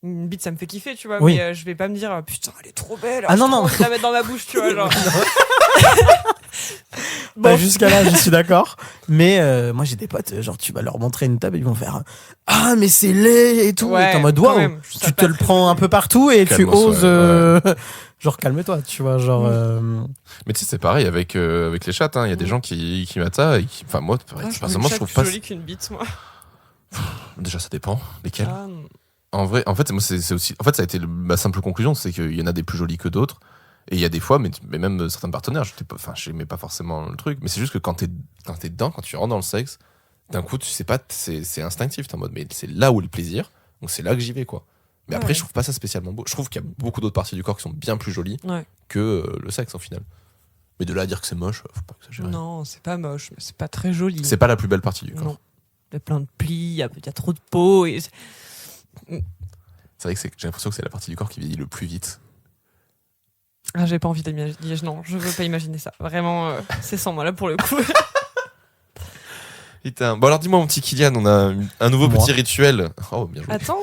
Une bite ça me fait kiffer, tu vois, oui. mais je vais pas me dire putain elle est trop belle, non je vais la mettre dans ma bouche, tu vois, genre. Bah, jusqu'à là, je suis d'accord. Mais moi, j'ai des potes, genre, tu vas leur montrer une table, ils vont faire ah, mais c'est laid et tout. Ouais, et t'es en mode, quand waouh, même, je tu serais te pas le très prends un joli. peu partout et tu Calme-toi, oses. Genre, calme-toi, tu vois. Genre. Mais tu sais, c'est pareil avec les chats. Hein. Il y a des gens qui mettent ça. Enfin, moi, personnellement, je trouve plus pas. jolie qu'une bite, moi. Déjà, ça dépend. Lesquels Ah, non. En vrai, en fait, moi, c'est aussi. En fait, ça a été ma simple conclusion, c'est qu'il y en a des plus jolies que d'autres. Et il y a des fois, mais même certains partenaires, j'aimais pas forcément le truc. Mais c'est juste que quand t'es dedans, quand tu rentres dans le sexe, d'un coup, tu sais pas, c'est instinctif. T'es en mode, mais c'est là où est le plaisir. Donc c'est là que j'y vais, quoi. Mais après, Ouais. je trouve pas ça spécialement beau. Je trouve qu'il y a beaucoup d'autres parties du corps qui sont bien plus jolies Ouais. que le sexe, au final. Mais de là à dire que c'est moche, faut pas exagérer. Non, c'est pas moche, mais c'est pas très joli. C'est pas la plus belle partie du corps. Non. Il y a plein de plis, il y a trop de peau. Et... C'est vrai que j'ai l'impression que c'est la partie du corps qui vieillit le plus vite. Ah, j'ai pas envie d'imaginer. Non, je veux pas imaginer ça. Vraiment, c'est sans moi là pour le coup. Putain. Bon alors dis-moi mon petit Kylian, on a un nouveau Moi. petit rituel. Oh bien joué. Attends,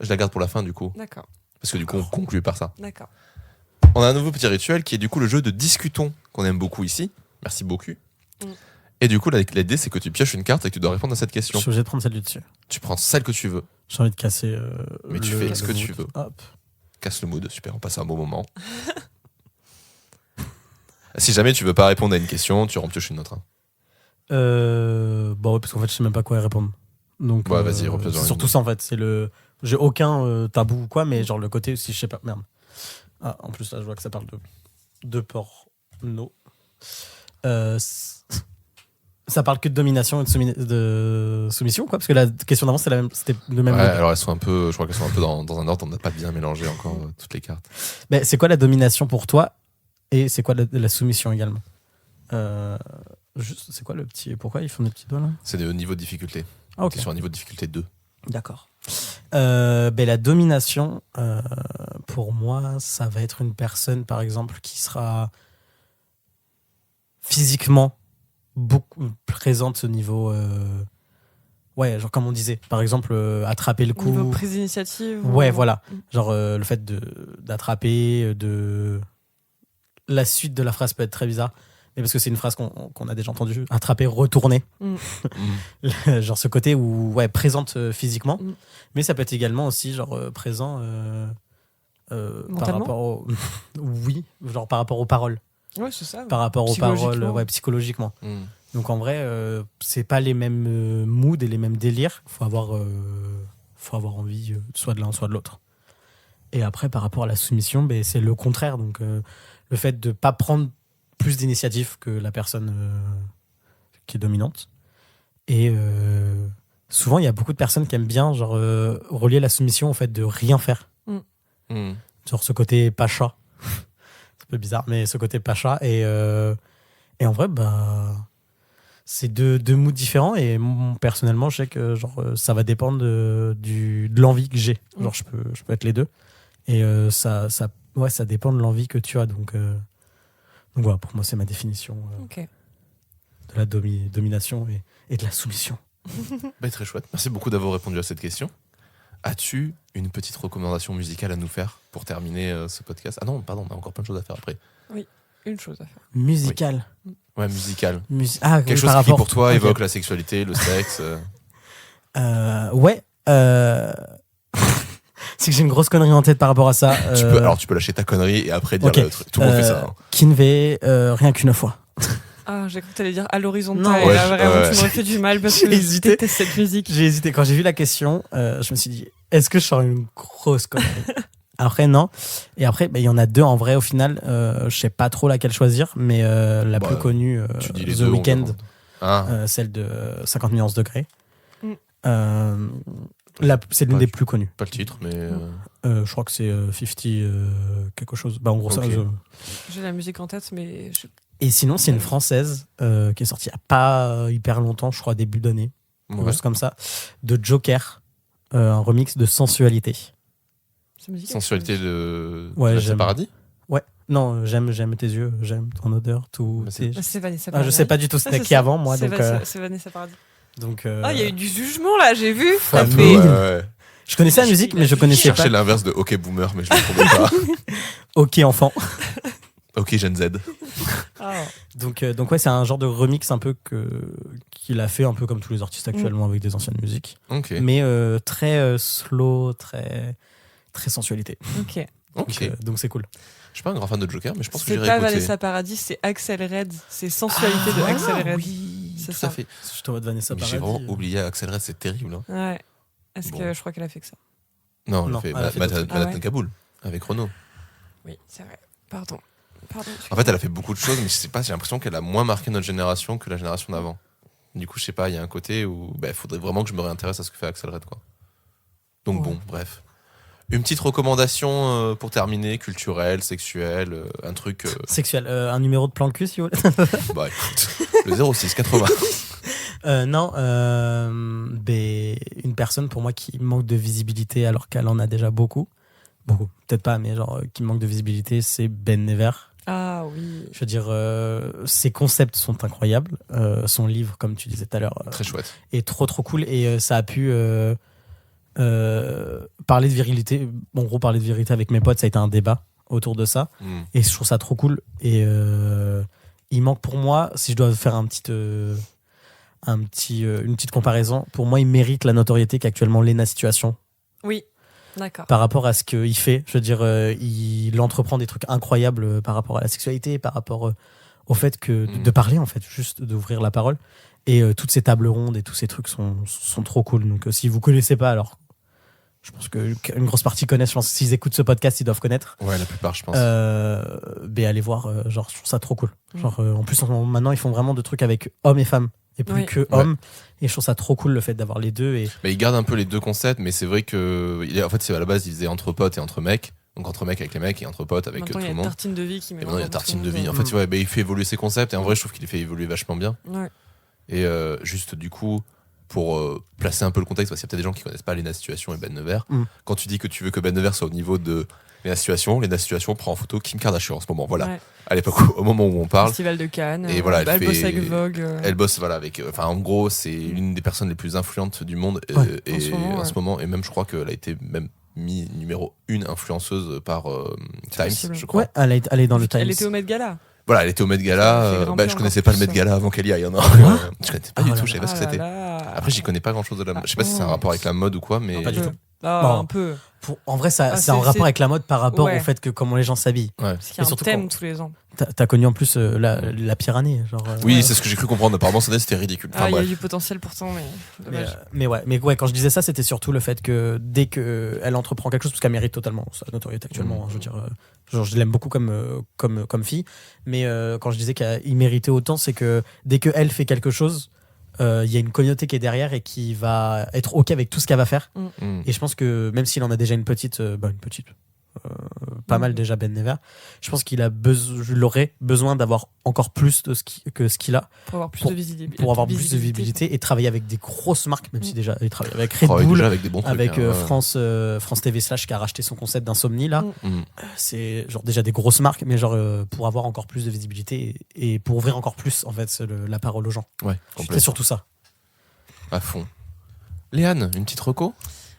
Je la garde pour la fin du coup. D'accord, Parce que du coup on conclut par ça. d'accord. On a un nouveau petit rituel qui est du coup le jeu de Discutons qu'on aime beaucoup ici. Merci beaucoup. Mm. Et du coup l'idée c'est que tu pioches une carte et que tu dois répondre à cette Je question. suis obligé de prendre celle du dessus. Tu prends celle que tu veux. J'ai envie de casser. Mais tu fais ce que tu veux. Hop. Casse le mood, super, on passe un bon moment. Si jamais tu veux pas répondre à une question, tu repioches une autre. Hein. Bon, ouais, parce qu'en fait, je sais même pas quoi y répondre. Donc, Ouais, vas-y, repose dans c'est surtout une. ça en fait. J'ai aucun tabou ou quoi, mais genre le côté aussi, je sais pas. Merde. Ah, en plus, là, je vois que ça parle de porno. Ça parle que de domination et de soumission, quoi. Parce que la question d'avant, c'était le même. Ouais, level. alors je crois qu'elles sont un peu dans un ordre, on n'a pas bien mélangé encore toutes les cartes. Mais c'est quoi la domination pour toi et c'est quoi la soumission également Juste, c'est quoi le petit. Pourquoi ils font des petits doigts là C'est au niveau de difficulté. Ah, ok. C'est sur un niveau de difficulté 2. D'accord. La domination, pour moi, ça va être une personne, par exemple, qui sera physiquement beaucoup présente au niveau. Ouais, genre comme on disait, par exemple, attraper le coup. Niveau prise d'initiative. Ouais, voilà. Mm. Genre le fait d'attraper, La suite de la phrase peut être très bizarre, mais parce que c'est une phrase qu'on a déjà entendue. Attraper, retourner. Genre ce côté où, ouais, présente physiquement, Mm. mais ça peut être également aussi genre présent par Mentalement rapport au... Oui, genre par rapport aux paroles. Ouais, c'est ça. Par rapport aux paroles, Psychologiquement. ouais, psychologiquement. Mm. Donc en vrai, c'est pas les mêmes moods et les mêmes délires. Faut avoir envie soit de l'un, soit de l'autre. Et après, par rapport à la soumission, ben, c'est le contraire. Donc le fait de pas prendre plus d'initiative que la personne qui est dominante. Et souvent, il y a beaucoup de personnes qui aiment bien genre, relier la soumission au fait de rien faire. Mm. Genre ce côté pacha. C'est un peu bizarre, mais ce côté pacha. Et en vrai, bah, c'est deux moods différents. Et personnellement, je sais que genre, ça va dépendre de l'envie que j'ai. Genre, je peux être les deux. Et ça dépend de l'envie que tu as. Donc voilà, pour moi, c'est ma définition Ok. de la domination et de la soumission. Bah, très chouette. Merci beaucoup d'avoir répondu à cette question. As-tu une petite recommandation musicale à nous faire pour terminer ce podcast? Ah non, pardon, on a encore plein de choses à faire après. Une chose à faire. Musical. Ouais, musicale. Ah, Quelque oui, chose par qui, rapport... pour toi, Ok. évoque la sexualité, le sexe. Ouais. C'est que j'ai une grosse connerie en tête par rapport à ça. Tu peux lâcher ta connerie et après dire ok. le truc. Tout le monde fait ça. Hein. Kinvey, rien qu'une fois. Ah, j'ai cru que t'allais dire à l'horizontale. Non. Et Ouais, là, vraiment, ouais. tu me fais du mal parce J'ai que je hésité. déteste cette musique. J'ai hésité. Quand j'ai vu la question, je me suis dit, est-ce que je sors une grosse connerie? Après, non. Et après, il y en a deux en vrai au final. Je sais pas trop laquelle choisir, mais la Bah, plus connue, Tu dis les The deux. on Weeknd, verra. Ah, celle de 50 nuances degrés. Mm. C'est l'une des plus connues. pas le titre, mais. Je crois que c'est 50 quelque chose. Bah, en gros, ça. Ok. J'ai la musique en tête, mais Et sinon, c'est une française qui est sortie il n'y a pas hyper longtemps, je crois début d'année, quelque Ouais. chose comme ça, de Joker, un remix de Sensualité. ça me dit quelque Sensualité chose. de. Ouais, Vanessa j'aime. Paradis. Ouais, non, j'aime tes yeux, j'aime ton odeur, tout. Mais c'est- Ah, c'est Vanessa Ah, Paradis. je sais pas du tout, Ah, c'était c'est qui ça. avant moi, C'est donc. C'est Vanessa Paradis. Donc Ah, il y a eu du jugement là, j'ai vu. Ah, Un oui. peu, ouais. je connaissais la musique, mais je Je connaissais cherchais pas. l'inverse de OK Boomer, mais je ne le trouvais pas. Ok, enfant. OK Gen Z. Ah. Donc ouais, c'est un genre de remix un peu qu'il a fait un peu comme tous les artistes actuellement avec des anciennes musiques. Ok. Mais très slow, très sensualité. Ok. Donc c'est cool. Je suis pas un grand fan de Joker, mais je pense que C'est j'irai pas écouter. Vanessa Paradis, c'est Axel Red. C'est Sensualité de Axel Red. Oui, C'est tout ça. à fait. Je te vois de Vanessa Mais Paradis. j'ai vraiment oublié Axel Red, c'est terrible. Hein. Ouais. Est-ce Bon. que je crois qu'elle a fait que ça? Non, Non, elle elle a a fait fait d'autres trucs. Manhattan Ah ouais. Kaboul avec Renaud. Oui, c'est vrai. Pardon. En fait, elle a fait beaucoup de choses, mais je sais pas, j'ai l'impression qu'elle a moins marqué notre génération que la génération d'avant. Du coup, je sais pas, il y a un côté où il faudrait vraiment que je me réintéresse à ce que fait Axel Red, quoi. Donc Ouais. bon, bref. Une petite recommandation pour terminer, culturelle, sexuelle, un truc. Sexuel. Un numéro de plan de cul, si vous voulez. Bah écoute, le 06 80. Non, une personne pour moi qui manque de visibilité alors qu'elle en a déjà beaucoup. Beaucoup, peut-être pas, mais genre qui manque de visibilité, c'est Ben Never. Ah oui. Je veux dire, ses concepts sont incroyables. Son livre, comme tu disais tout à l'heure, Très chouette. est trop cool et ça a pu parler de virilité. En gros, parler de virilité avec mes potes, ça a été un débat autour de ça. Et je trouve ça trop cool. Et il manque pour moi, si je dois faire une petite comparaison, pour moi, il mérite la notoriété qu'actuellement Lena Situation Oui. D'accord. par rapport à ce qu'il fait. Je veux dire, il entreprend des trucs incroyables par rapport à la sexualité, par rapport au fait que de parler, en fait, juste d'ouvrir la parole. Et toutes ces tables rondes et tous ces trucs sont trop cool. Donc, si vous connaissez pas, alors je pense qu'une grosse partie connaissent. Je pense que s'ils écoutent ce podcast, ils doivent connaître. Ouais, la plupart, je pense. Allez voir, genre, je trouve ça trop cool. Genre, en plus, maintenant, ils font vraiment de trucs avec hommes et femmes. Et plus que hommes. Et je trouve ça trop cool le fait d'avoir les deux. Mais il garde un peu les deux concepts, mais c'est vrai que. En fait, c'est à la base, il faisait entre potes et entre mecs. Donc entre mecs avec les mecs et entre potes avec Maintenant, tout il y le a monde. Tartine de vie qui met. Et maintenant, il y a Tartine de vie. En fait. fait, il fait évoluer ses concepts. Et en vrai, je trouve qu'il les fait évoluer vachement bien. Ouais. Et juste, du coup, pour placer un peu le contexte, parce qu'il y a peut-être des gens qui connaissent pas Lena Situation et Ben Nevers. Quand tu dis que tu veux que Ben Nevers soit au niveau de Lena Situation prend en photo Kim Kardashian en ce moment. Voilà. Ouais. À l'époque, au moment où on parle. Festival de Cannes. Et voilà, elle bosse avec Vogue. Elle bosse voilà avec. Enfin, en gros, c'est l'une des personnes les plus influentes du monde en ce moment. Et même, je crois qu'elle a été même mise numéro 1 influenceuse par Times, possible. je crois. Ouais, elle est dans le Times. Elle était au Met Gala. Voilà, elle était au Met Ça Gala. fait grimper Je connaissais encore pas le plus, Met Gala avant qu'elle y aille. Non. Je connaissais pas du tout. Je savais pas ce que c'était. Après, j'y connais pas grand chose de la mode. Je sais pas si c'est un rapport avec la mode ou quoi, mais. Non, pas du tout. Un peu. En vrai, c'est c'est en rapport avec la mode par rapport au fait que comment les gens s'habillent. Ouais. Parce qu'il y a un surtout thème tous les ans. T'as connu en plus la pire année. Genre, Oui, c'est ce que j'ai cru comprendre. Apparemment, c'était ridicule. Enfin, Il y a bref. du potentiel pourtant, mais dommage. mais ouais, quand je disais ça, c'était surtout le fait que dès qu'elle entreprend quelque chose, parce qu'elle mérite totalement sa notoriété actuellement, je veux dire, genre, je l'aime beaucoup comme fille, mais quand je disais qu'il méritait autant, c'est que dès qu'elle fait quelque chose, il y a une communauté qui est derrière et qui va être OK avec tout ce qu'elle va faire. Et je pense que même s'il en a déjà une petite, pas mal déjà Ben Never, je pense qu'il aurait besoin d'avoir encore plus que ce qu'il a Pour avoir plus de visibilité. pour avoir plus de visibilité et travailler avec des grosses marques, même si déjà il travaille avec Red Travaille Bull, déjà avec des bons trucs, avec hein, ouais. France TV / qui a racheté son concept d'Insomnie là. Mm. C'est genre déjà des grosses marques, mais genre pour avoir encore plus de visibilité et pour ouvrir encore plus en fait la parole aux gens. Ouais, C'est complètement. surtout ça. À fond. Léane, une petite reco?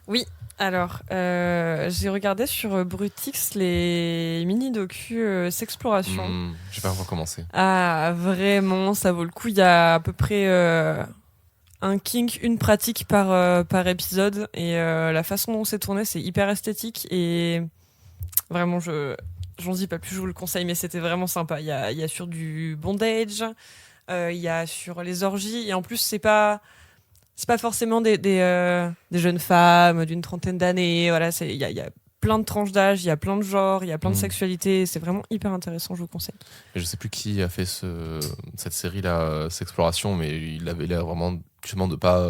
Oui. Alors, j'ai regardé sur Brutix les mini-docu Sexploration. J'ai pas encore commencé. Ah, vraiment, ça vaut le coup. Il y a à peu près un kink, une pratique par épisode. Et la façon dont c'est tourné, c'est hyper esthétique. Et vraiment, j'en dis pas plus, je vous le conseille, mais c'était vraiment sympa. Il y a sur du bondage, il y a sur les orgies. Et en plus, c'est pas forcément des jeunes femmes d'une trentaine d'années. Voilà, il y a plein de tranches d'âge, il y a plein de genres, il y a plein de sexualités. C'est vraiment hyper intéressant, je vous conseille. Et je sais plus qui a fait cette série-là, Sexploration, mais il avait l'air vraiment justement de pas,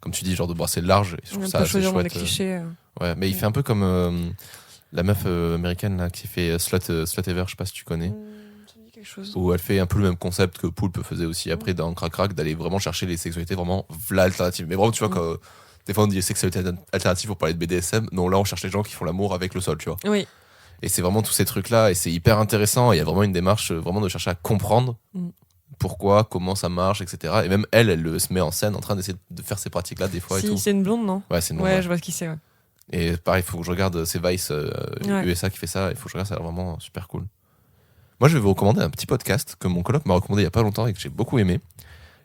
comme tu dis, genre de brasser le large. Et je trouve ça assez choisir chouette. des clichés. Ouais, mais il fait un peu comme la meuf américaine là, qui fait Slutever, je sais pas si tu connais. Ça me dit quelque chose. Où elle fait un peu le même concept que Poulpe faisait aussi après dans Crac Crac, d'aller vraiment chercher les sexualités vraiment alternatives. Mais vraiment, tu vois, quand des fois on dit sexualité alternative pour parler de BDSM, non, là on cherche les gens qui font l'amour avec le sol, tu vois. Oui. Et c'est vraiment tous ces trucs-là, et c'est hyper intéressant. Il y a vraiment une démarche vraiment de chercher à comprendre pourquoi, comment ça marche, etc. Et même elle se met en scène en train d'essayer de faire ces pratiques-là des fois et tout. C'est une blonde, non? Ouais, c'est une Ouais, je vois ce qui c'est. Ouais. Et pareil, il faut que je regarde, c'est Vice Ouais. USA qui fait ça, il faut que je regarde, ça a l'air vraiment super cool. Moi, je vais vous recommander un petit podcast que mon coloc m'a recommandé il y a pas longtemps et que j'ai beaucoup aimé,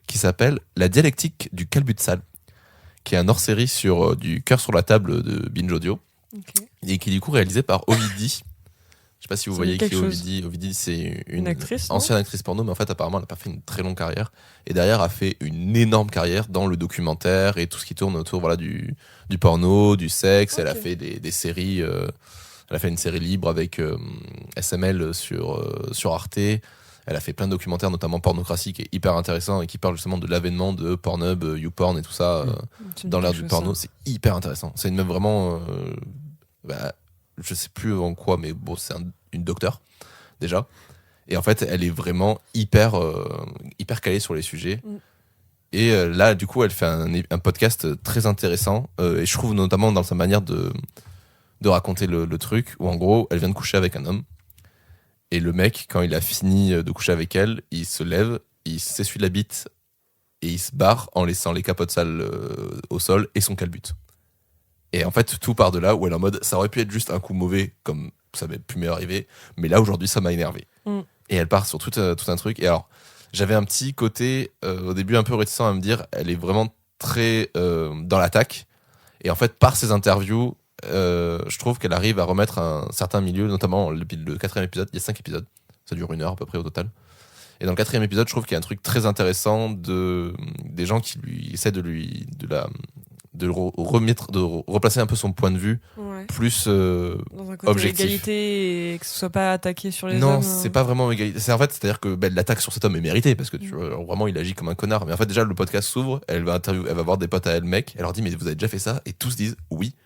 qui s'appelle La dialectique du calbut-sale, qui est un hors-série sur du cœur sur la table de Binge Audio, et qui est du coup réalisé par Ovidie. Je sais pas si vous voyez qui est Ovidie. Ovidie, c'est une actrice, ancienne actrice porno, mais en fait, apparemment, elle n'a pas fait une très longue carrière. Et derrière, a fait une énorme carrière dans le documentaire et tout ce qui tourne autour du porno, du sexe. Okay. Elle a fait des séries. Elle a fait une série libre avec SML sur Arte. Elle a fait plein de documentaires, notamment Pornocratie, qui est hyper intéressant et qui parle justement de l'avènement de Pornhub, YouPorn et tout ça dans l'ère du porno. C'est hyper intéressant. C'est une meuf vraiment... je sais plus en quoi, mais bon, c'est une docteure, déjà. Et en fait, elle est vraiment hyper calée sur les sujets. Et là, du coup, elle fait un podcast très intéressant. Et je trouve notamment dans sa manière de raconter le truc, où en gros, elle vient de coucher avec un homme. Et le mec, quand il a fini de coucher avec elle, il se lève, il s'essuie la bite et il se barre en laissant les capotes sales au sol et son calbut. Et en fait, tout part de là où elle est en mode, ça aurait pu être juste un coup mauvais, comme ça m'est pu m'arriver, mais là, aujourd'hui, ça m'a énervé. Et elle part sur tout un truc. Et alors, j'avais un petit côté, au début, un peu réticent à me dire, elle est vraiment très dans l'attaque. Et en fait, par ses interviews, je trouve qu'elle arrive à remettre un certain milieu, notamment le 4e épisode. Il y a 5 épisodes, ça dure 1 heure à peu près au total. Et dans le 4e épisode, je trouve qu'il y a un truc très intéressant des gens qui lui essaient de replacer un peu son point de vue, plus dans un côté objectif. Égalité et que ce soit pas attaqué sur les hommes. Non, c'est pas vraiment égalité. C'est-à-dire que l'attaque sur cet homme est méritée parce que vraiment il agit comme un connard. Mais en fait, déjà, le podcast s'ouvre, elle va voir des potes à elle, mec, elle leur dit, mais vous avez déjà fait ça? Et tous disent oui.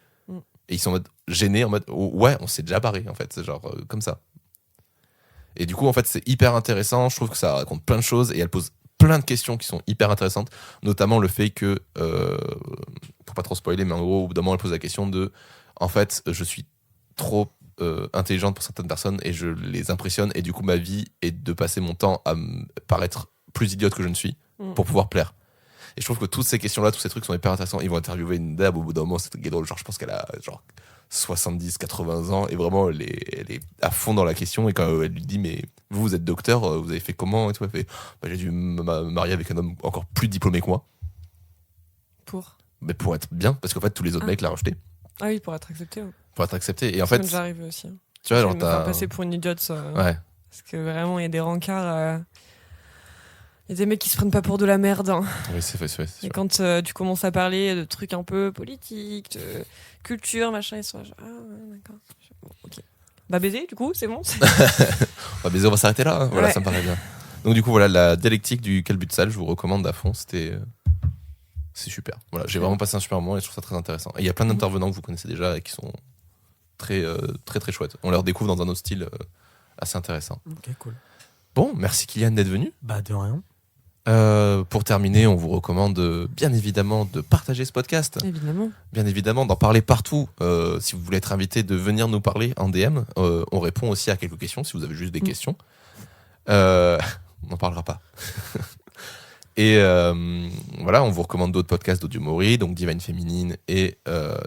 Et ils sont en mode gênés, en mode ouais, on s'est déjà barré, en fait, c'est genre comme ça. Et du coup, en fait, c'est hyper intéressant. Je trouve que ça raconte plein de choses et elle pose plein de questions qui sont hyper intéressantes, notamment le fait que, pour pas trop spoiler, mais en gros, au bout d'un moment, elle pose la question de, en fait, je suis trop intelligente pour certaines personnes et je les impressionne, et du coup, ma vie est de passer mon temps à paraître plus idiote que je ne suis pour pouvoir plaire. Et je trouve que toutes ces questions-là, tous ces trucs sont hyper intéressants. Ils vont interviewer une dame au bout d'un moment, c'est drôle. Genre, je pense qu'elle a genre 70, 80 ans et vraiment, elle est à fond dans la question. Et quand elle lui dit, mais vous êtes docteur, vous avez fait comment? Et tout, elle fait, j'ai dû me marier avec un homme encore plus diplômé que moi. Mais pour être bien, parce qu'en fait, tous les autres mecs l'ont rejeté. Ah oui, pour être accepté. Ouais. Pour être accepté. Et en fait, j'arrive aussi. Tu vois, genre, t'as passer pour une idiote, ça. Ouais. Parce que vraiment, il y a des rencarts. Il y a des mecs qui se prennent pas pour de la merde. Hein. Oui, c'est vrai. Et quand tu commences à parler de trucs un peu politiques, de culture, machin, ils sont genre, ah ouais, d'accord. Bon, ok. Bah baiser, du coup, c'est bon. Bah baiser, on va s'arrêter là. Hein. Voilà, ça me paraît bien. Donc du coup, voilà, la dialectique du calbut-sale, je vous recommande à fond. C'est super. Voilà, j'ai vraiment passé un super moment et je trouve ça très intéressant. Et il y a plein d'intervenants que vous connaissez déjà et qui sont très chouettes. On leur découvre dans un autre style assez intéressant. Ok, cool. Bon, merci Kylian d'être venu. Bah de rien. Pour terminer, on vous recommande bien évidemment de partager ce podcast. Évidemment. Bien évidemment, d'en parler partout. Si vous voulez être invité, de venir nous parler en DM. On répond aussi à quelques questions si vous avez juste des questions. On n'en parlera pas. Et voilà, on vous recommande d'autres podcasts d'Audiomori, donc Divine Féminine et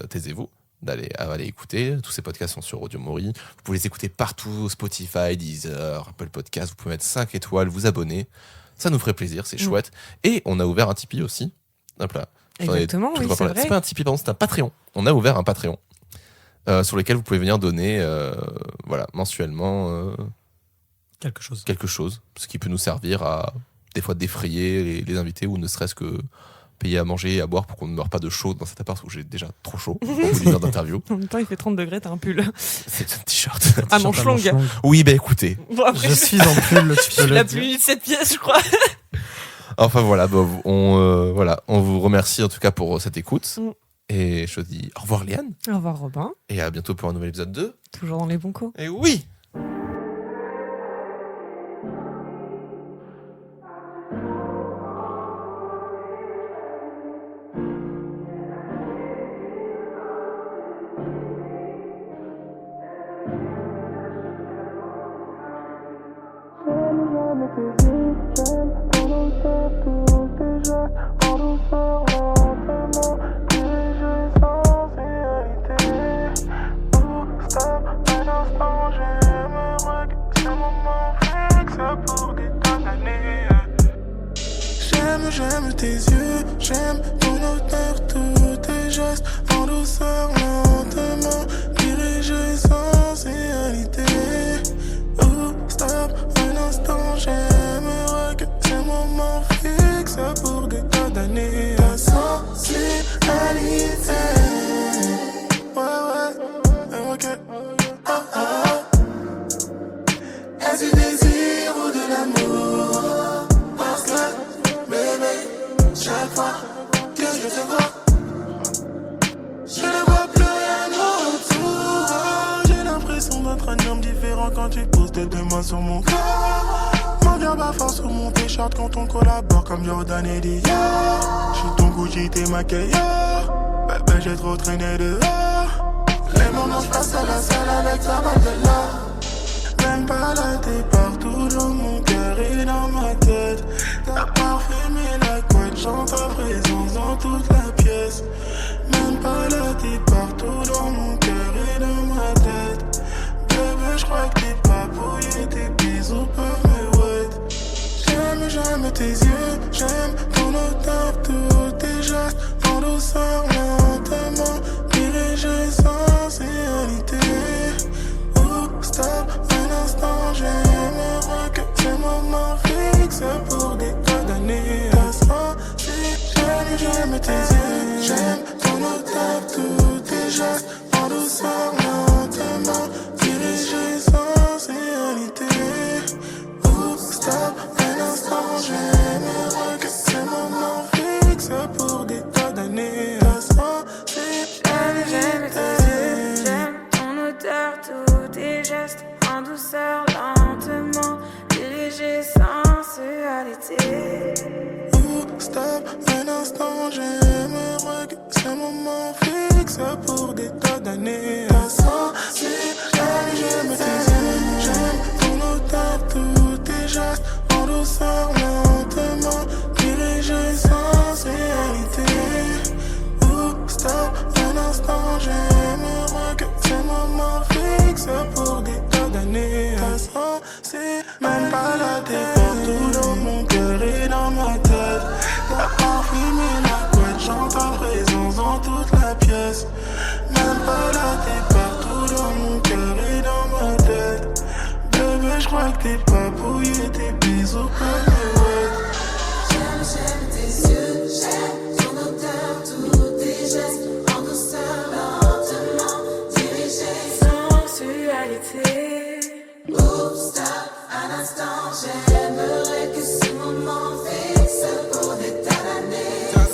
Taisez-vous. D'aller écouter. Tous ces podcasts sont sur Audiomori. Vous pouvez les écouter partout, Spotify, Deezer, Apple Podcasts. Vous pouvez mettre 5 étoiles, vous abonner. Ça nous ferait plaisir, c'est chouette. Et on a ouvert un Tipeee aussi. Hop là. Exactement, oui, c'est vrai. C'est pas un Tipeee, pardon, c'est un Patreon. On a ouvert un Patreon sur lequel vous pouvez venir donner mensuellement quelque chose. Ce qui peut nous servir à des fois défrayer les invités ou ne serait-ce que payer à manger et à boire pour qu'on ne meure pas de chaud dans cet appart où j'ai déjà trop chaud pour une heure d'interview. En même temps, il fait 30 degrés, t'as un pull. C'est un t-shirt. À manche longue. Oui, bah écoutez. Bon, après, je suis en pull, tu peux le dire. La pluie de cette pièce, je crois. Enfin voilà, on vous remercie en tout cas pour cette écoute. Et je dis au revoir Léane. Au revoir Robin. Et à bientôt pour un nouvel épisode 2. Toujours dans les bons coups. Et oui. Stop, un instant, j'aimerais que ce moment J'aime tes yeux, j'aime ton odeur, tous tes gestes, en douceur, lentement, dirigés sans réalité. Oh, stop, un instant, j'aimerais que ces moments fixes pour des tas d'années. Ta sensualité, ouais, ok, Est-ce du désir ou de l'amour? Parce que, bébé, chaque fois que je te vois, je ne vois plus rien autour. J'ai l'impression d'être un homme différent quand tu poses tes deux mains sur mon corps. Mon bien bas fort sur mon t-shirt quand on collabore comme Jordan et Dia. J'suis ton Gucci, t'es ma Kaya. Bébé, j'ai trop traîné dehors. Les moments je passe à la salle avec ta balle de l'or. Même pas là, t'es partout dans mon cœur et dans ma tête. T'as parfumé la couette, chante ta présence dans toute la pièce. Même pas là, t'es partout dans mon cœur et dans ma tête. Bébé, j'crois que t'es pas bouillé, tes bisous peuvent me wet. J'aime tes yeux, j'aime ton odeur, tous tes gestes, en douceur, lentement, dirigés sans réalité. Stop, un instant, j'aimerais que ces moments fixes pour des tas d'années. J'aime tes yeux, j'aime ton odeur, tous tes gestes, en douceur, lentement, dirigés sans réalité. Stop, un instant, j'aimerais que ces moments fixes pour des tas d'années. J'aime tes yeux, j'aime ton odeur, tous tes gestes, en douceur, lentement, dirigés sans sensualité. Stop, un instant, j'aimerais que ces moments fixes pour des tas d'années. J'aime tes yeux, j'aime ton odeur, tous tes gestes, en douceur, lentement, dirigés sans réalité. Stop, un instant, j'aimerais que ces moments fixes pour des tas d'années. Même pas là, t'es partout dans mon cœur et dans ma tête. T'as parfumé la couette, chante ta présence dans toute la pièce. Même pas là, t'es partout dans mon cœur et dans ma tête. Bébé, j'crois que t'es pas bouillé, tes bisous peuvent me wet. J'aime tes yeux, j'aime ton odeur, tous tes gestes, en douceur, lentement, dirigés sensualité. Oups, stop, un instant, j'aimerais que ce moment fixe pour des tas d'années.